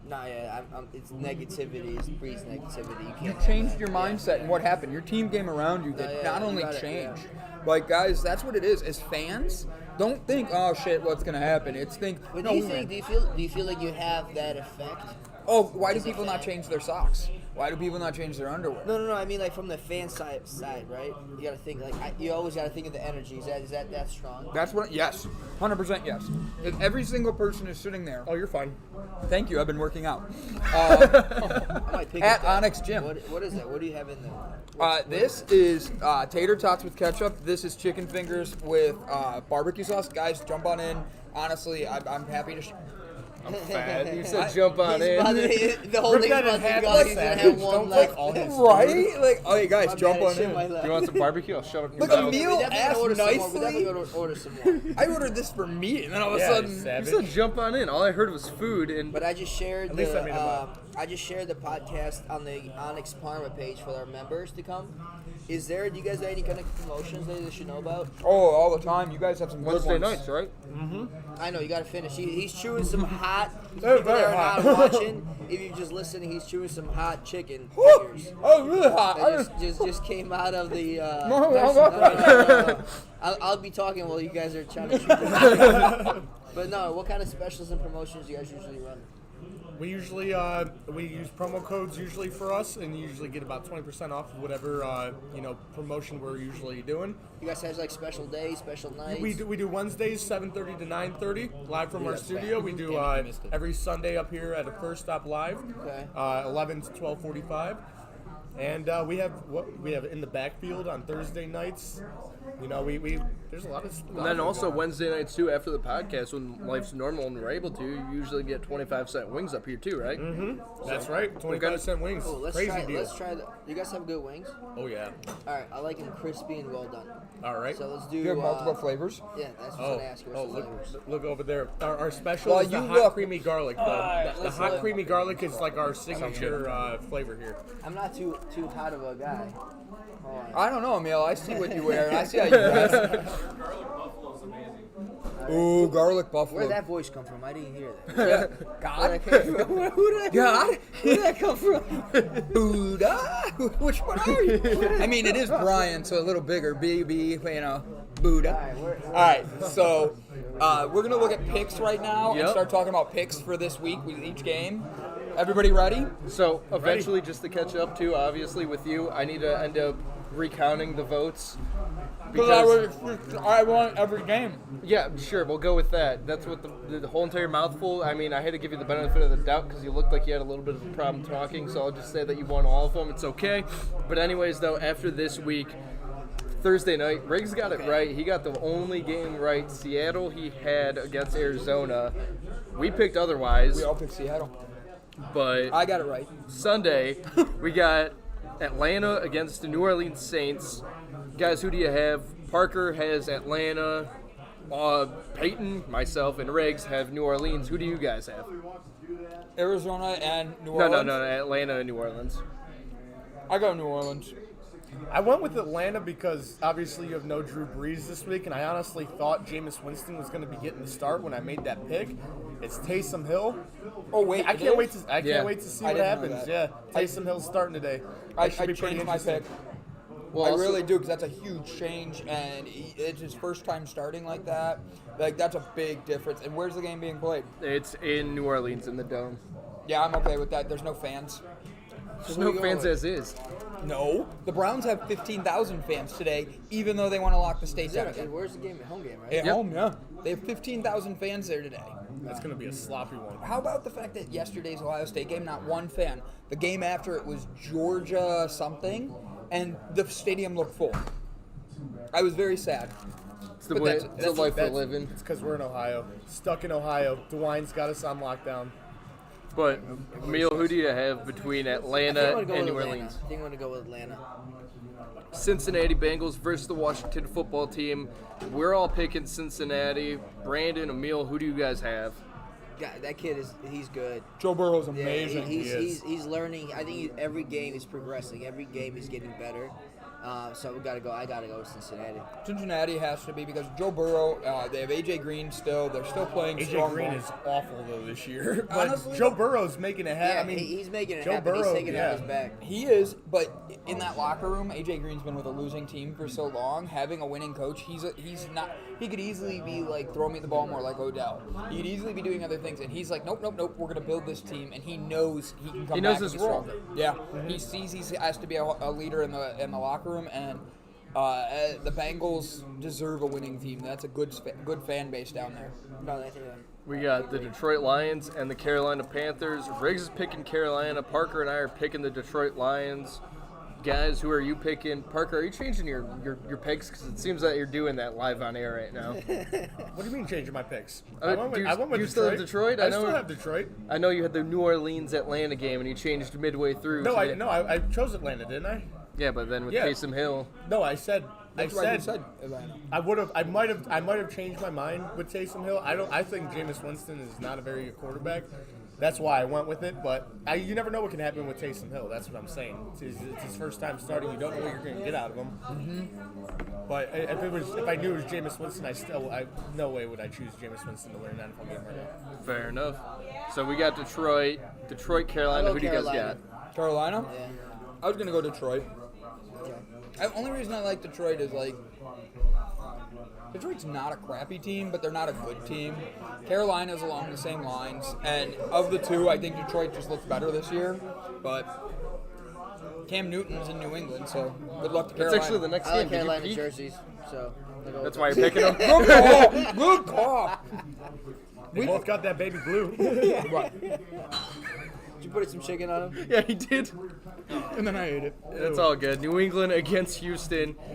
Nah, yeah, it's negativity. It breeds negativity. You You can't. changed your mindset, and what happened? Your team came around you that Yeah, not you only got it, changed. yeah. Like, guys, that's what it is. As fans, don't think, oh, shit, what's going to happen? It's think, But no, do you we think? win. Do you feel like you have that effect? Oh, why do As a people not fan? change their socks? Why do people not change their underwear? No. I mean, like from the fan side, right? You gotta think you always gotta think of the energy. Is that that strong? That's what, yes. 100% yes. If every single person is sitting there. Oh, you're fine. Thank you, I've been working out. I might pick At up that. Onyx Gym. What is that? What do you have in there? This is tater tots with ketchup. This is chicken fingers with barbecue sauce. Guys, jump on in. Honestly, I'm happy to I'm fat. You said jump on He's in. about to, the whole thing's about to go. He's gonna have one Don't left. take all his Right? Like, oh, hey guys, My jump bad, on shit, in. my left. You want some barbecue? I'll shove it in your Look, mouth. Emil We definitely asked order some more. We nicely. definitely gotta order some more. I ordered this for me, and then all of a Yeah, sudden, You savage. said jump on in. All I heard was food, and But I just shared At least I made him the up. I just shared the podcast on the Onyx Parma page for our members to come. Do you guys have any kind of promotions that they should know about? oh, all the time. You guys have some good Wednesday ones. nights, right? I know you gotta finish. He's chewing some hot. They're People that very are hot. not watching, if you're just listening, he's chewing some hot chicken Woo! fingers. Oh, really hot. That just came out of the. No. I'll be talking while you guys are trying to shoot. But no, what kind of specials and promotions do you guys usually run? We usually we use promo codes usually for us, and you usually get about 20% off of whatever promotion we're usually doing. You guys have like special days, special nights. We do Wednesdays 7:30 to 9:30 live from our studio. We do Damn, I missed it. every Sunday up here at a First Stop Live, Okay. 11 to 12:45, and we have in the backfield on Thursday nights. We there's a lot of. And then also Wednesday nights too, after the podcast, when life's normal and we're able to, you usually get 25-cent wings up here too, right? That's right, 25-cent wings. Oh, let's Crazy try. deal. Let's try. You guys have good wings. Oh yeah. All right, I like them crispy and well done. All right. So let's do. You have multiple flavors. Yeah, that's what I was gonna ask you. What's the look, flavors? look over there. Our special While is the you hot look- creamy garlic. Though. The let's hot look. creamy garlic is like our signature flavor here. I'm not too hot of a guy. Hold on. I don't know, Emil. I see what you wear, and I see how you dress. Ooh, garlic buffalo. Where'd that voice come from? I didn't hear that. God? Who did that come from? Buddha? Which one are you? I mean, it is Brian, so a little bigger. BB, Buddha. All right, so we're going to look at picks right now and Yep. start talking about picks for this week with each game. Everybody ready? So eventually, just to catch up to, obviously with you, I need to end up recounting the votes. Because I want every game. Yeah, sure, we'll go with that. That's what the whole entire mouthful. I mean, I had to give you the benefit of the doubt because you looked like you had a little bit of a problem talking, so I'll just say that you won all of them. It's okay. But anyways, though, after this week, Thursday night, Riggs got it right. He got the only game right. Seattle he had against Arizona. We picked otherwise, We all picked Seattle. but I got it right. Sunday, we got Atlanta against the New Orleans Saints. Guys, who do you have? Parker has Atlanta. Payton, myself, and Riggs have New Orleans. Who do you guys have? Arizona and New No, Orleans. no, Atlanta and New Orleans. I go New Orleans. I went with Atlanta because obviously you have no Drew Brees this week, and I honestly thought Jameis Winston was going to be getting the start when I made that pick. It's Taysom Hill. Oh, wait. I it can't is? wait to Yeah. wait to see I what didn't know happens. that. Yeah, Taysom Hill's starting today. I That should be pretty changed my interesting. pick. Well, I also- really do, because that's a huge change, and it's his first time starting like that. Like, that's a big difference. And where's the game being played? It's in New Orleans in the Dome. Yeah, I'm okay with that. There's no fans. There's who no you going fans with? as is. No. The Browns have 15,000 fans today, even though they want to lock the state down again. Where's the game? Home game, right? At Yep. home, yeah. They have 15,000 fans there today. That's going to be a sloppy one. How about the fact that yesterday's Ohio State game, not one fan? The game after it was Georgia something, and the stadium looked full. I was very sad. It's the But way, that's- it's the life we're That's- living. It's because we're in Ohio. Stuck in Ohio. DeWine's got us on lockdown. But, Emil, who do you have between I Atlanta think I'm gonna go and with New Atlanta. Orleans? I think I'm gonna go with Atlanta. Cincinnati Bengals versus the Washington football team. We're all picking Cincinnati. Brandon, Emil, who do you guys have? God, that kid he's good. Joe Burrow's Yeah, amazing. he's learning. I think every game is progressing. Every game is getting better. So I gotta go with Cincinnati. Cincinnati has to be, because Joe Burrow, they have AJ Green still. They're still playing AJ strong Green ball. is awful though this year, but Honestly, Joe Burrow's making it happen. Yeah, I mean, he's making it Joe happen. Burrow, He's taking it yeah. on his back. He is, but in that locker room, AJ Green's been with a losing team for so long. Having a winning coach, he's not. He could easily be like, throw me the ball more like Odell. He could easily be doing other things, and he's like, nope. We're gonna build this team, and he knows he can come. He knows back and his be role. stronger. Yeah, he sees he has to be a leader in the locker room, and the Bengals deserve a winning team. That's a good fan base down there. No, that's We got the Detroit Lions and the Carolina Panthers. Riggs is picking Carolina. Parker and I are picking the Detroit Lions. Guys, who are you picking? Parker, are you changing your picks? Because it seems that you're doing that live on air right now. What do you mean changing my picks? Do I went with you Detroit. still have Detroit? I still have Detroit. I know you had the New Orleans Atlanta game and you changed midway through. No, today. I chose Atlanta, didn't I? Yeah, but then with Yeah. Taysom Hill. No, I said Atlanta. I might have changed my mind with Taysom Hill. I think Jameis Winston is not a very good quarterback. That's why I went with it. But you never know what can happen with Taysom Hill. That's what I'm saying. It's his first time starting. You don't know what you're going to get out of him. Mm-hmm. But if I knew it was Jameis Winston, no way would I choose Jameis Winston to win an NFL game right now. Fair enough. So we got Detroit, Carolina. Who do you guys Carolina. got? Carolina? Yeah. I was going to go Detroit. The only reason I like Detroit is, like, Detroit's not a crappy team, but they're not a good team. Carolina's along the same lines, and of the two, I think Detroit just looks better this year. But Cam Newton's in New England, so good luck to Carolina. That's actually the next I game. like Did you Carolina peek? jerseys, so That's why you're picking them. Good call. Good call. We both got that baby blue. Right. Did you put some chicken on them? Yeah, he did. And then I ate it. That's all good. New England against Houston. All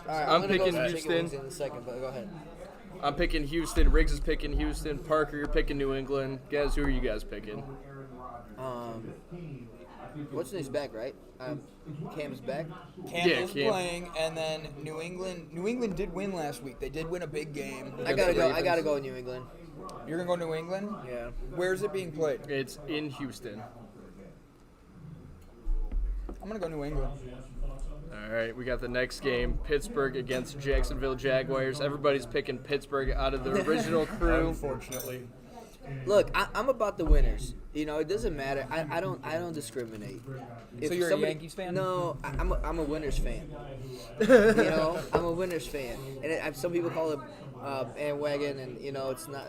right, I'm gonna picking go some chicken Houston. wings in a second, but go ahead. I'm picking Houston. Riggs is picking Houston. Parker, you're picking New England. Guys, who are you guys picking? What's his back, right? Cam's back. Cam Yeah, is Cam. playing, and then New England did win last week. They did win a big game. I gotta go New England. You're going to go New England? Yeah. Where's it being played? It's in Houston. I'm going to go New England. All right, we got the next game, Pittsburgh against Jacksonville Jaguars. Everybody's picking Pittsburgh out of the original crew. Unfortunately. Look, I'm about the winners. You know, it doesn't matter. I don't discriminate. If So you're a Yankees fan? No, I'm a winners fan. You know, I'm a winners fan, and some people call it bandwagon, and you know, it's not.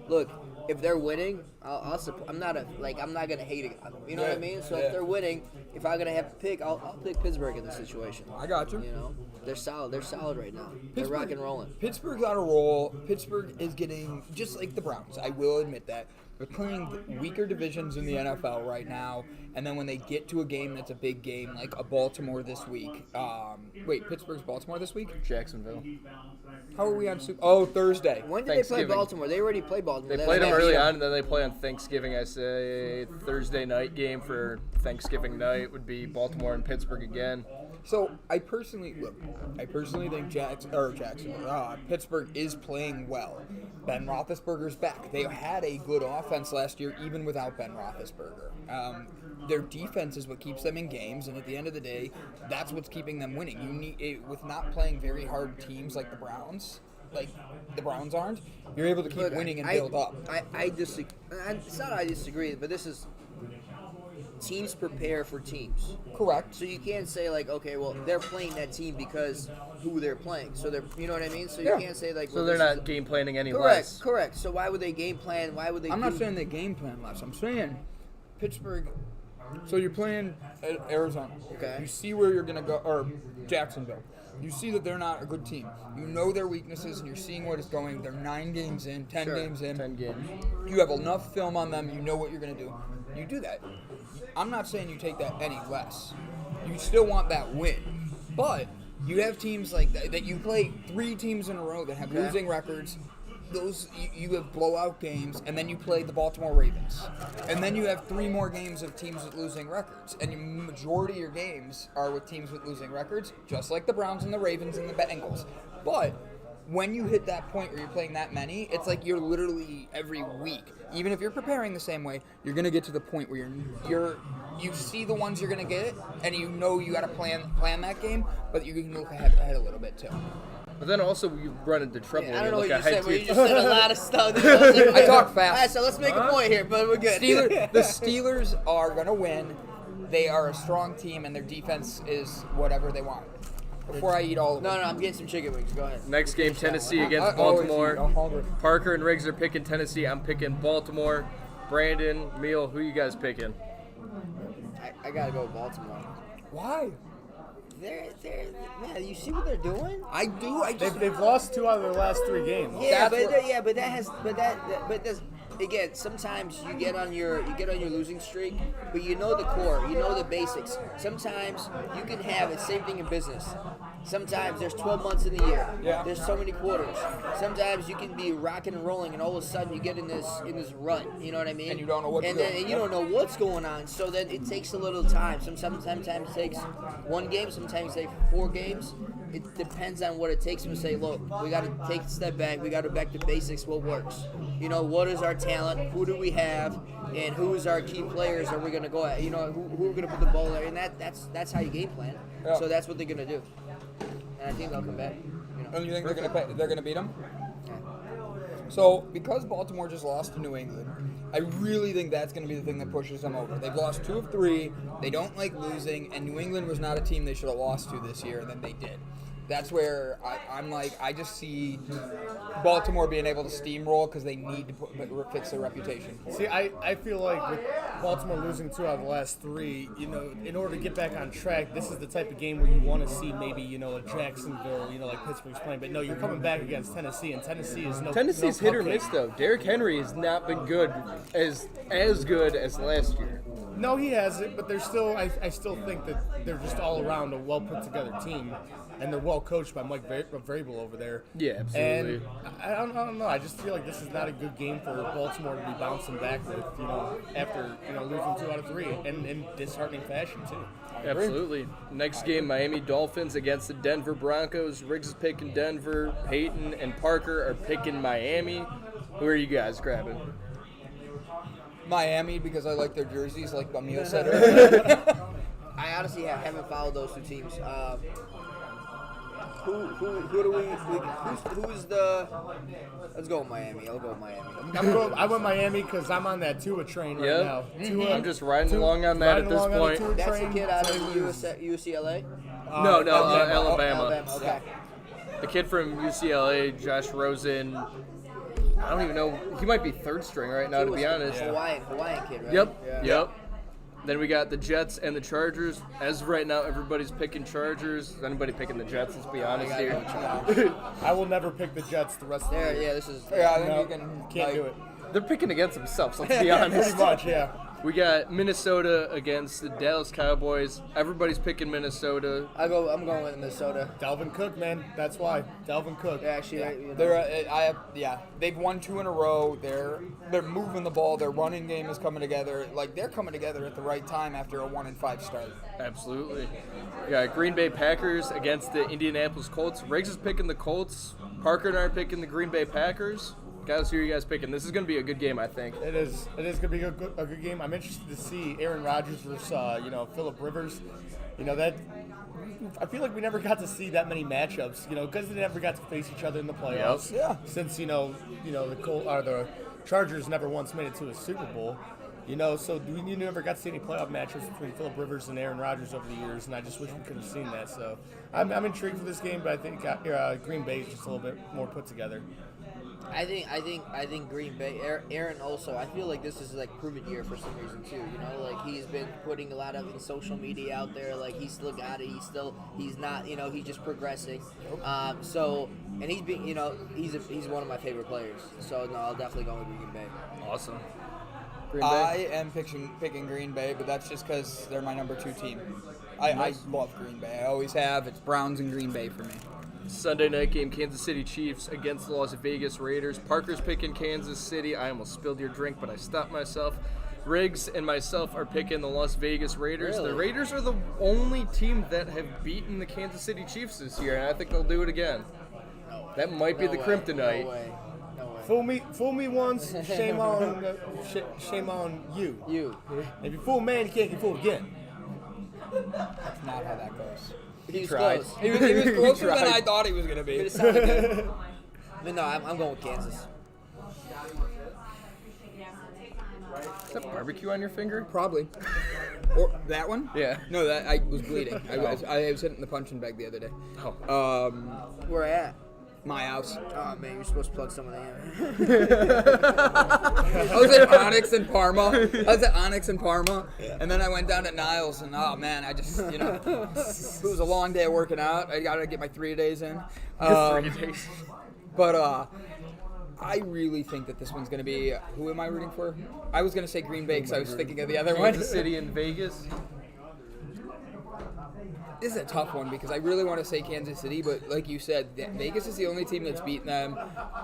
Look, if they're winning, I'll support. I'm not gonna hate it. You know what I mean? So if they're winning, if I'm gonna have to pick, I'll pick Pittsburgh in this situation. I got you. You know, they're solid. They're solid right now. They're rock and rolling. Pittsburgh's on a roll. Pittsburgh is getting, just like the Browns, I will admit that. They're playing weaker divisions in the NFL right now, and then when they get to a game that's a big game, like a Baltimore this week. Wait, Pittsburgh's Baltimore this week? Jacksonville. How are we on Thursday. When did they play Thanksgiving. Baltimore? They already played Baltimore. They played them early beat on, and then they play on Thanksgiving. I say Thursday night game for Thanksgiving night would be Baltimore and Pittsburgh again. So I personally think Pittsburgh is playing well. Ben Roethlisberger's back. They had a good offense last year, even without Ben Roethlisberger. Their defense is what keeps them in games, and at the end of the day, that's what's keeping them winning. You need with not playing very hard teams like the Browns. Like the Browns aren't, you're able to keep winning and build up. I disagree. It's not I disagree, but this is teams prepare for teams. Correct. So you can't say like, okay, well, they're playing that team because who they're playing. So they're, you know what I mean? So you can't say like. So well, they're this is not game planning any correct. less. Correct. So why would they game plan? Why would they? I'm not saying they game plan less. I'm saying Pittsburgh. So you're playing at Arizona. Okay. You see where you're gonna go, or Jacksonville. You see that they're not a good team. You know their weaknesses, and you're seeing what is going. They're 9 games in, 10 games in. 10 games. You have enough film on them. You know what you're gonna do. You do that. I'm not saying you take that any less. You still want that win, but you have teams like that you play 3 teams in a row that have losing records. Those you have blowout games, and then you play the Baltimore Ravens, and then you have 3 more games of teams with losing records, and the majority of your games are with teams with losing records, just like the Browns and the Ravens and the Bengals. But when you hit that point where you're playing that many, it's like you're literally every week. Even if you're preparing the same way, you're gonna get to the point where you see the ones you're gonna get, and you know you gotta plan that game, but you can look ahead a little bit too. But then also you run into trouble I when don't you know look what you ahead said, but you to. just said a lot of stuff. I talk fast. All right, so let's make a point here, but we're good. The Steelers are gonna win. They are a strong team, and their defense is whatever they want. Before I eat all of them. No, I'm getting some chicken wings. Go ahead. Next game, Tennessee against I always Baltimore. eat. I'm hungry. Parker and Riggs are picking Tennessee. I'm picking Baltimore. Brandon, Meal, who you guys picking? I gotta go with Baltimore. Why? They're man, you see what they're doing? I do. I just They've lost 2 out of their last 3 games. Yeah, That's but what- that has, but that's, again, sometimes you get on your losing streak, but you know the core, you know the basics. Sometimes you can have the same thing in business. Sometimes there's 12 months in the year. Yeah. There's so many quarters. Sometimes you can be rocking and rolling, and all of a sudden you get in this rut. You know what I mean? And you don't know what's and going then on. you don't know what's going on. So then it takes a little time. Sometimes it takes one game. Sometimes it takes 4 games. It depends on what it takes to say, look, we got to take a step back. We got to back to basics. What works? You know, what is our talent? Who do we have? And who is our key players? Are we going to go at? You know, who are going to put the ball there? And that's how you game plan. Yeah. So that's what they're going to do. And I think they'll come back. You know. And you think they're gonna beat them? So because Baltimore just lost to New England, I really think that's going to be the thing that pushes them over. They've lost 2 of 3. They don't like losing, and New England was not a team they should have lost to this year, and then they did. That's where I'm like, I just see Baltimore being able to steamroll because they need to fix their reputation. See, I feel like with Baltimore losing 2 out of the last 3, you know, in order to get back on track, this is the type of game where you want to see maybe, you know, a Jacksonville, you know, like Pittsburgh's playing. But no, you're coming back against Tennessee, and Tennessee is Tennessee's no hit or miss though. Derrick Henry has not been good as good as last year. No, he hasn't, but they're still. I still think that they're just all around a well put together team, and they're well coached by Mike Vrabel over there. Yeah, absolutely. And I don't know. I just feel like this is not a good game for Baltimore to be bouncing back with, you know, after losing 2 out of 3 and in disheartening fashion too. Absolutely. Next game, Miami Dolphins against the Denver Broncos. Riggs is picking Denver. Payton and Parker are picking Miami. Who are you guys grabbing? Miami, because I like their jerseys, like Bamil said. I honestly haven't followed those 2 teams. Who do we? Who's the? Let's go with Miami. I'll go with Miami. I went Miami because I'm on that Tua train right now. Tua, I'm just riding along on that at this point. That's the kid out of UCLA. No, Alabama. Alabama. Okay. The kid from UCLA, Josh Rosen. I don't even know. He might be 3rd string right now, to be honest. Hawaiian kid, right? Yep. Then we got the Jets and the Chargers. As of right now, everybody's picking Chargers. Is anybody picking the Jets? Let's be honest here. I will never pick the Jets the rest of the year. Yeah, this is. Yeah, I think No, you can. can't do it. They're picking against themselves, let's be honest. Pretty much, yeah. We got Minnesota against the Dallas Cowboys. Everybody's picking Minnesota. I'm going with Minnesota. Dalvin Cook, man. That's why. Dalvin Cook. Yeah, actually, They've won 2 in a row. They're moving the ball. Their running game is coming together. Like, they're coming together at the right time after a 1-5 start. Absolutely. We got Green Bay Packers against the Indianapolis Colts. Riggs is picking the Colts. Parker and I are picking the Green Bay Packers. Guys, who are you guys picking? This is going to be a good game, I think. It is going to be a good game. I'm interested to see Aaron Rodgers versus Phillip Rivers. You know that. I feel like we never got to see that many matchups. You know, because they never got to face each other in the playoffs. Yep. Yeah. Since the Chargers never once made it to a Super Bowl. You know, so you never got to see any playoff matchups between Phillip Rivers and Aaron Rodgers over the years, and I just wish we could have seen that. So I'm intrigued for this game, but I think Green Bay is just a little bit more put together. I think Green Bay. Aaron also. I feel like this is like proven year for some reason too. You know, like he's been putting a lot of in social media out there. Like he's still got it. He's not. You know, he's just progressing. And he's been. You know, he's one of my favorite players. So no, I'll definitely go with Green Bay. Awesome. Green Bay? I am picking Green Bay, but that's just because they're my number 2 team. I love Green Bay. I always have. It's Browns and Green Bay for me. Sunday night game, Kansas City Chiefs against the Las Vegas Raiders. Parker's picking Kansas City. I almost spilled your drink, but I stopped myself. Riggs and myself are picking the Las Vegas Raiders. Really? The Raiders are the only team that have beaten the Kansas City Chiefs this year, and I think they'll do it again. That might be the kryptonite. No way. Fool me once, shame on you. You. If you fool man, you can't get fooled again. That's not how that goes. He was tried. close. He was closer than tried. I thought he was going to But be. it sounded good. But no, I'm going with Kansas. Is that barbecue on your finger? Probably. Or that one? Yeah. No, that I was bleeding. I was hitting the punching bag the other day. Oh. Where at? My house. Oh man, you're supposed to plug some of that in. I was at Onyx in Parma. And then I went down to Niles, and oh man, I just, it was a long day of working out. I got to get my 3 days in. 3 days. But I really think that this one's going to be. Who am I rooting for? I was going to say Green Bay because I was thinking of the other one. Kansas City and Vegas. This is a tough one because I really want to say Kansas City, but like you said, Vegas is the only team that's beaten them.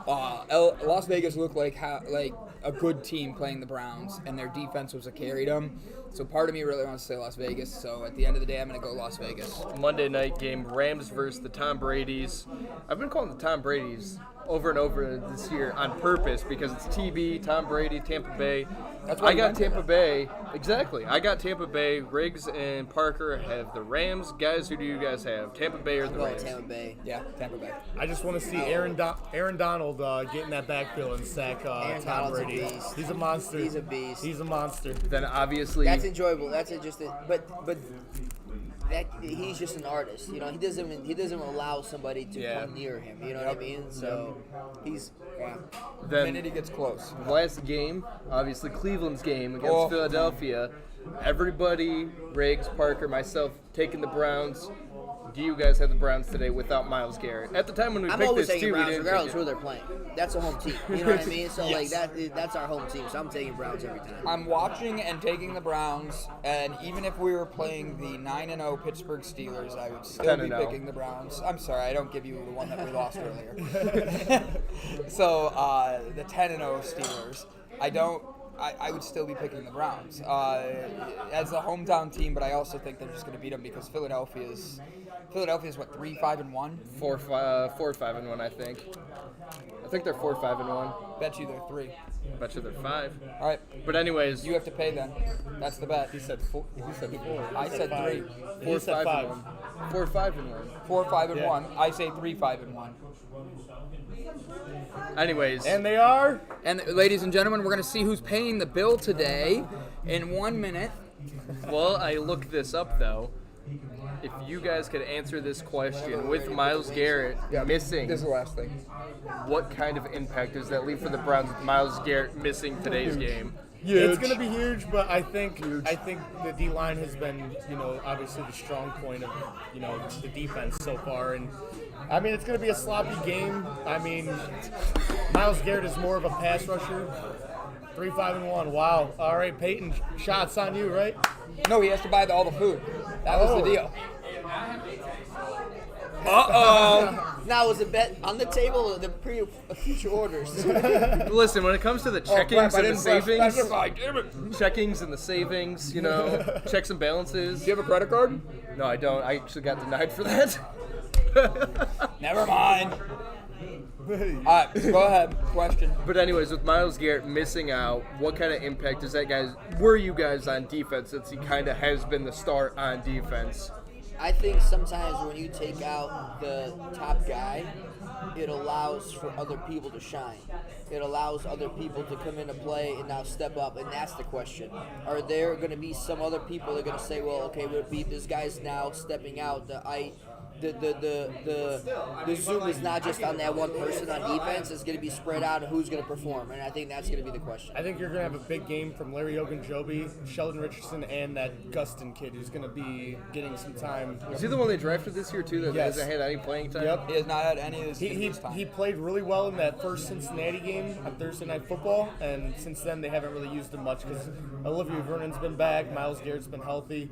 Las Vegas looked like a good team playing the Browns, and their defense was what carried them. So part of me really wants to say Las Vegas. So at the end of the day, I'm going to go Las Vegas. Monday night game, Rams versus the Tom Brady's. I've been calling the Tom Brady's over and over this year on purpose because it's TB, Tom Brady, Tampa Bay. That's why I got Tampa Bay. Exactly. I got Tampa Bay. Riggs and Parker have the Rams. Guys, who do you guys have? Tampa Bay or the Rams? Tampa Bay. Yeah, Tampa Bay. I just want to see Aaron Donald get in that backfield and sack Aaron Tom Donald's a Brady. beast. He's a monster. He's a beast. He's a monster. Then obviously That's enjoyable. That's interesting. But that he's just an artist. You know, he doesn't allow somebody to come near him. You know what I mean? So he's The then minute he gets close. last game, obviously Cleveland's game against Philadelphia. Everybody, Riggs, Parker, myself, taking the Browns. Do you guys have the Browns today without Myles Garrett? At the time when we I'm picked always this taking too, we Browns didn't regardless pick who it. they're playing. That's a home team. You know what I mean? So like that's our home team. So I'm taking Browns every time. I'm watching and taking the Browns, and even if we were playing the 9-0 Pittsburgh Steelers, I would still be 10-0. picking the Browns. I'm sorry, I don't give you the one that we lost earlier. So the 10-0 Steelers, I would still be picking the Browns as the hometown team, but I also think they're just going to beat them because Philadelphia's what 3-5-1. 4-5-1, I think. I think they're 4-5-1. Bet you they're 3. Bet you they're 5. All right, But anyways, you have to pay then. That's the bet. He said 4. I said 3. 4-5-1. 4-5-1. 4-5-1. I say 3-5-1. Anyways, And they are. And ladies and gentlemen, we're going to see who's paying the bill today in 1 minute. well, I looked this up though. If you guys could answer this question with Myles Garrett missing, This is the last thing. what kind of impact does that leave for the Browns with Myles Garrett missing today's game? It's going to be huge, but I think the D line has been, obviously the strong point of, the defense so far, and I mean it's going to be a sloppy game. I mean, Myles Garrett is more of a pass rusher. 3-5-1. Wow. All right, Payton, shots on you, right? No, he has to buy all the food. That was the deal. Now was a bet on the table or the future orders? Listen, when it comes to the checkings and the savings, Damn it. checkings and the savings, checks and balances. Do you have a credit card? No, I don't. I actually got denied for that. Never mind. All right, so go ahead. Question. But anyways, with Myles Garrett missing out, what kind of impact does that were you guys on defense, since he kind of has been the star on defense? I think sometimes when you take out the top guy, it allows for other people to shine. It allows other people to come into play and now step up, and that's the question. Are there going to be some other people that are going to say, well, okay, this guy's now stepping out. The zoom is not just on that one person on defense. It's going to be spread out and who's going to perform, and I think that's going to be the question. I think you're going to have a big game from Larry Ogunjobi, Sheldon Richardson, and that Gustin kid who's going to be getting some time. Is he the one they drafted this year too that Yes. hasn't had any playing time? Yep. He has not had any of this. He played really well in that first Cincinnati game on Thursday Night Football, and since then they haven't really used him much because Olivia Vernon's been back, Myles Garrett's been healthy,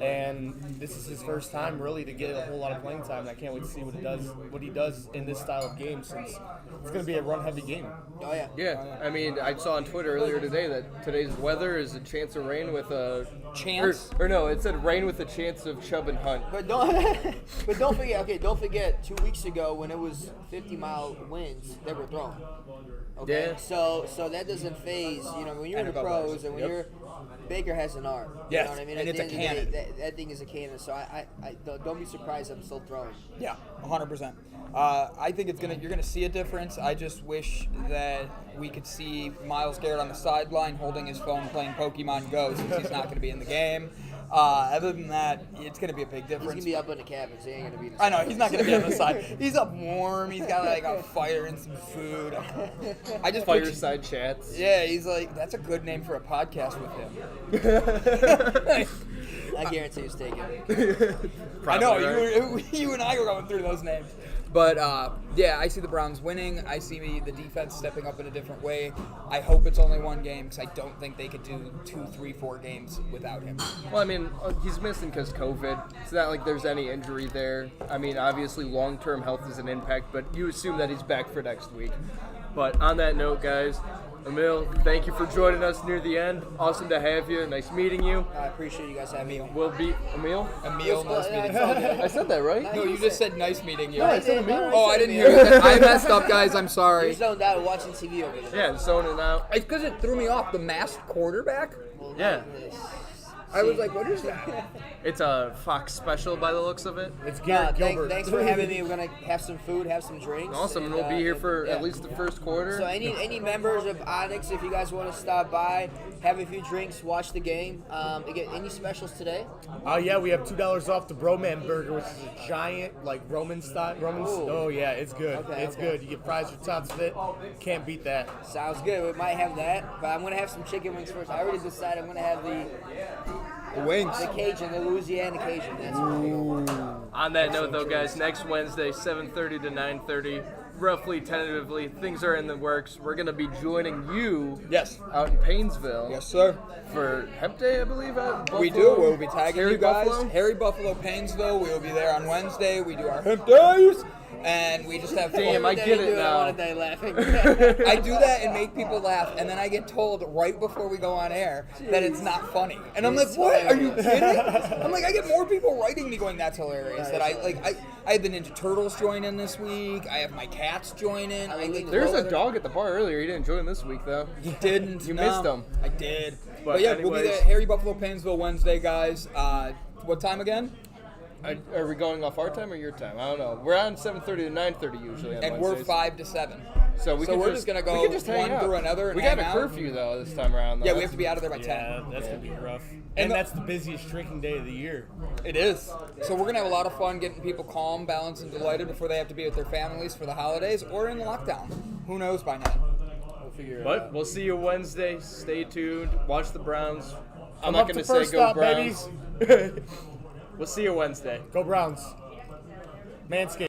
and this is his first time really to get a whole lot of playing time. I can't wait to see what he does in this style of game, since it's going to be a run-heavy game. Oh, yeah. Yeah, I mean, I saw on Twitter earlier today that today's weather is a chance of rain with a Chance? or no, it said rain with a chance of Chubb and Hunt. But don't forget. Okay, don't forget. 2 weeks ago, when it was 50-mile winds, they were thrown. Okay, Yeah. So that doesn't phase. When you're in the pros and when you're Baker has an arm. Yes, You know what I mean? and At it's the a end of the cannon. day, that thing is a cannon. So I don't be surprised if I'm still throwing. Yeah, 100%. I think you're gonna see a difference. I just wish that we could see Myles Garrett on the sideline holding his phone playing Pokemon Go, since he's not gonna be in the game. Other than that, it's gonna be a big He's difference. gonna be up in the cabins. He ain't gonna be in the I know, he's not going to be on the side. He's up warm. He's got like a fire and some food. I just picture- Fireside chats. Yeah, he's like, that's a good name for a podcast with him. I guarantee it's taken. I know, right? you and I were going through those names. But, yeah, I see the Browns winning. I see the defense stepping up in a different way. I hope it's only one game because I don't think they could do 2, 3, 4 games without him. Well, I mean, he's missing because COVID. It's not like there's any injury there. I mean, obviously, long-term health is an impact, but you assume that he's back for next week. But on that note, guys, Emil, thank you for joining us near the end. Awesome to have you. Nice meeting you. I appreciate you guys having me. We'll be Emil. Emil, nice meeting It's all you. good. I said that right? No, you just said nice meeting you. No, I said Emil. Oh, I didn't hear that. I messed up, guys. I'm You're sorry. zoned out watching TV over there. Yeah, zoning out. It's because it threw me off. The masked quarterback? Well, Yeah. I was like, what is that? It's a Fox special by the looks of it. It's Garrett Gilbert. Thanks for having me. We're gonna have some food, have some drinks. Awesome, and we'll be here for at least the first quarter. So any members of Onyx, if you guys want to stop by, have a few drinks, watch the game. Again, any specials today? Yeah, we have $2 off the Broman Burger, which is a giant, like, Roman style. Ooh. Oh, yeah, it's good. Okay, It's okay. good. You get fries with tots of it. Can't beat that. Sounds good. We might have that, but I'm gonna have some chicken wings first. I already decided I'm gonna have the Wings. Cajun, the Louisiana Cajun. That's On that note, though, guys, next Wednesday, 7:30 to 9:30, roughly, tentatively, things are in the works. We're going to be joining you Yes. out in Paynesville Yes, sir. for Hemp Day, I believe. We do. We'll be tagging Harry you guys. Buffalo? Harry Buffalo, Paynesville. We will be there on Wednesday. We do our Hemp Days. And we just have Damn, I Then get you it do now. I want to die laughing. I do that and make people laugh, and then I get told right before we go on air that it's not funny. And I'm like, It's what? Are you hilarious. kidding? I'm like, I get more people writing me going, that's hilarious. That I had the Ninja Turtles join in this week. I have my cats join in. There's a dog at the bar earlier. He didn't join this week, though. You didn't. You no. missed him. I did. But But yeah, we'll be anyways. there. Harry Buffalo, Paynesville, Wednesday, guys. What time again? Are we going off our time or your time? I don't know. We're on 7:30 to 9:30 usually on And we're Wednesdays. 5 to 7. So we're just gonna go we can just hang one out. through another and we got hang a out. curfew, though, this time around. Though. Yeah, we have to be out of there by 10. Yeah, that's going to be rough. And And the- that's the busiest drinking day of the year. It is. So we're going to have a lot of fun getting people calm, balanced, and delighted before they have to be with their families for the holidays or in lockdown. Who knows by now? We'll figure it out. But we'll see you Wednesday. Stay tuned. Watch the Browns. I'm Come not up going to to say first go stop, Browns. babies. We'll see you Wednesday. Go Browns. Manscaped.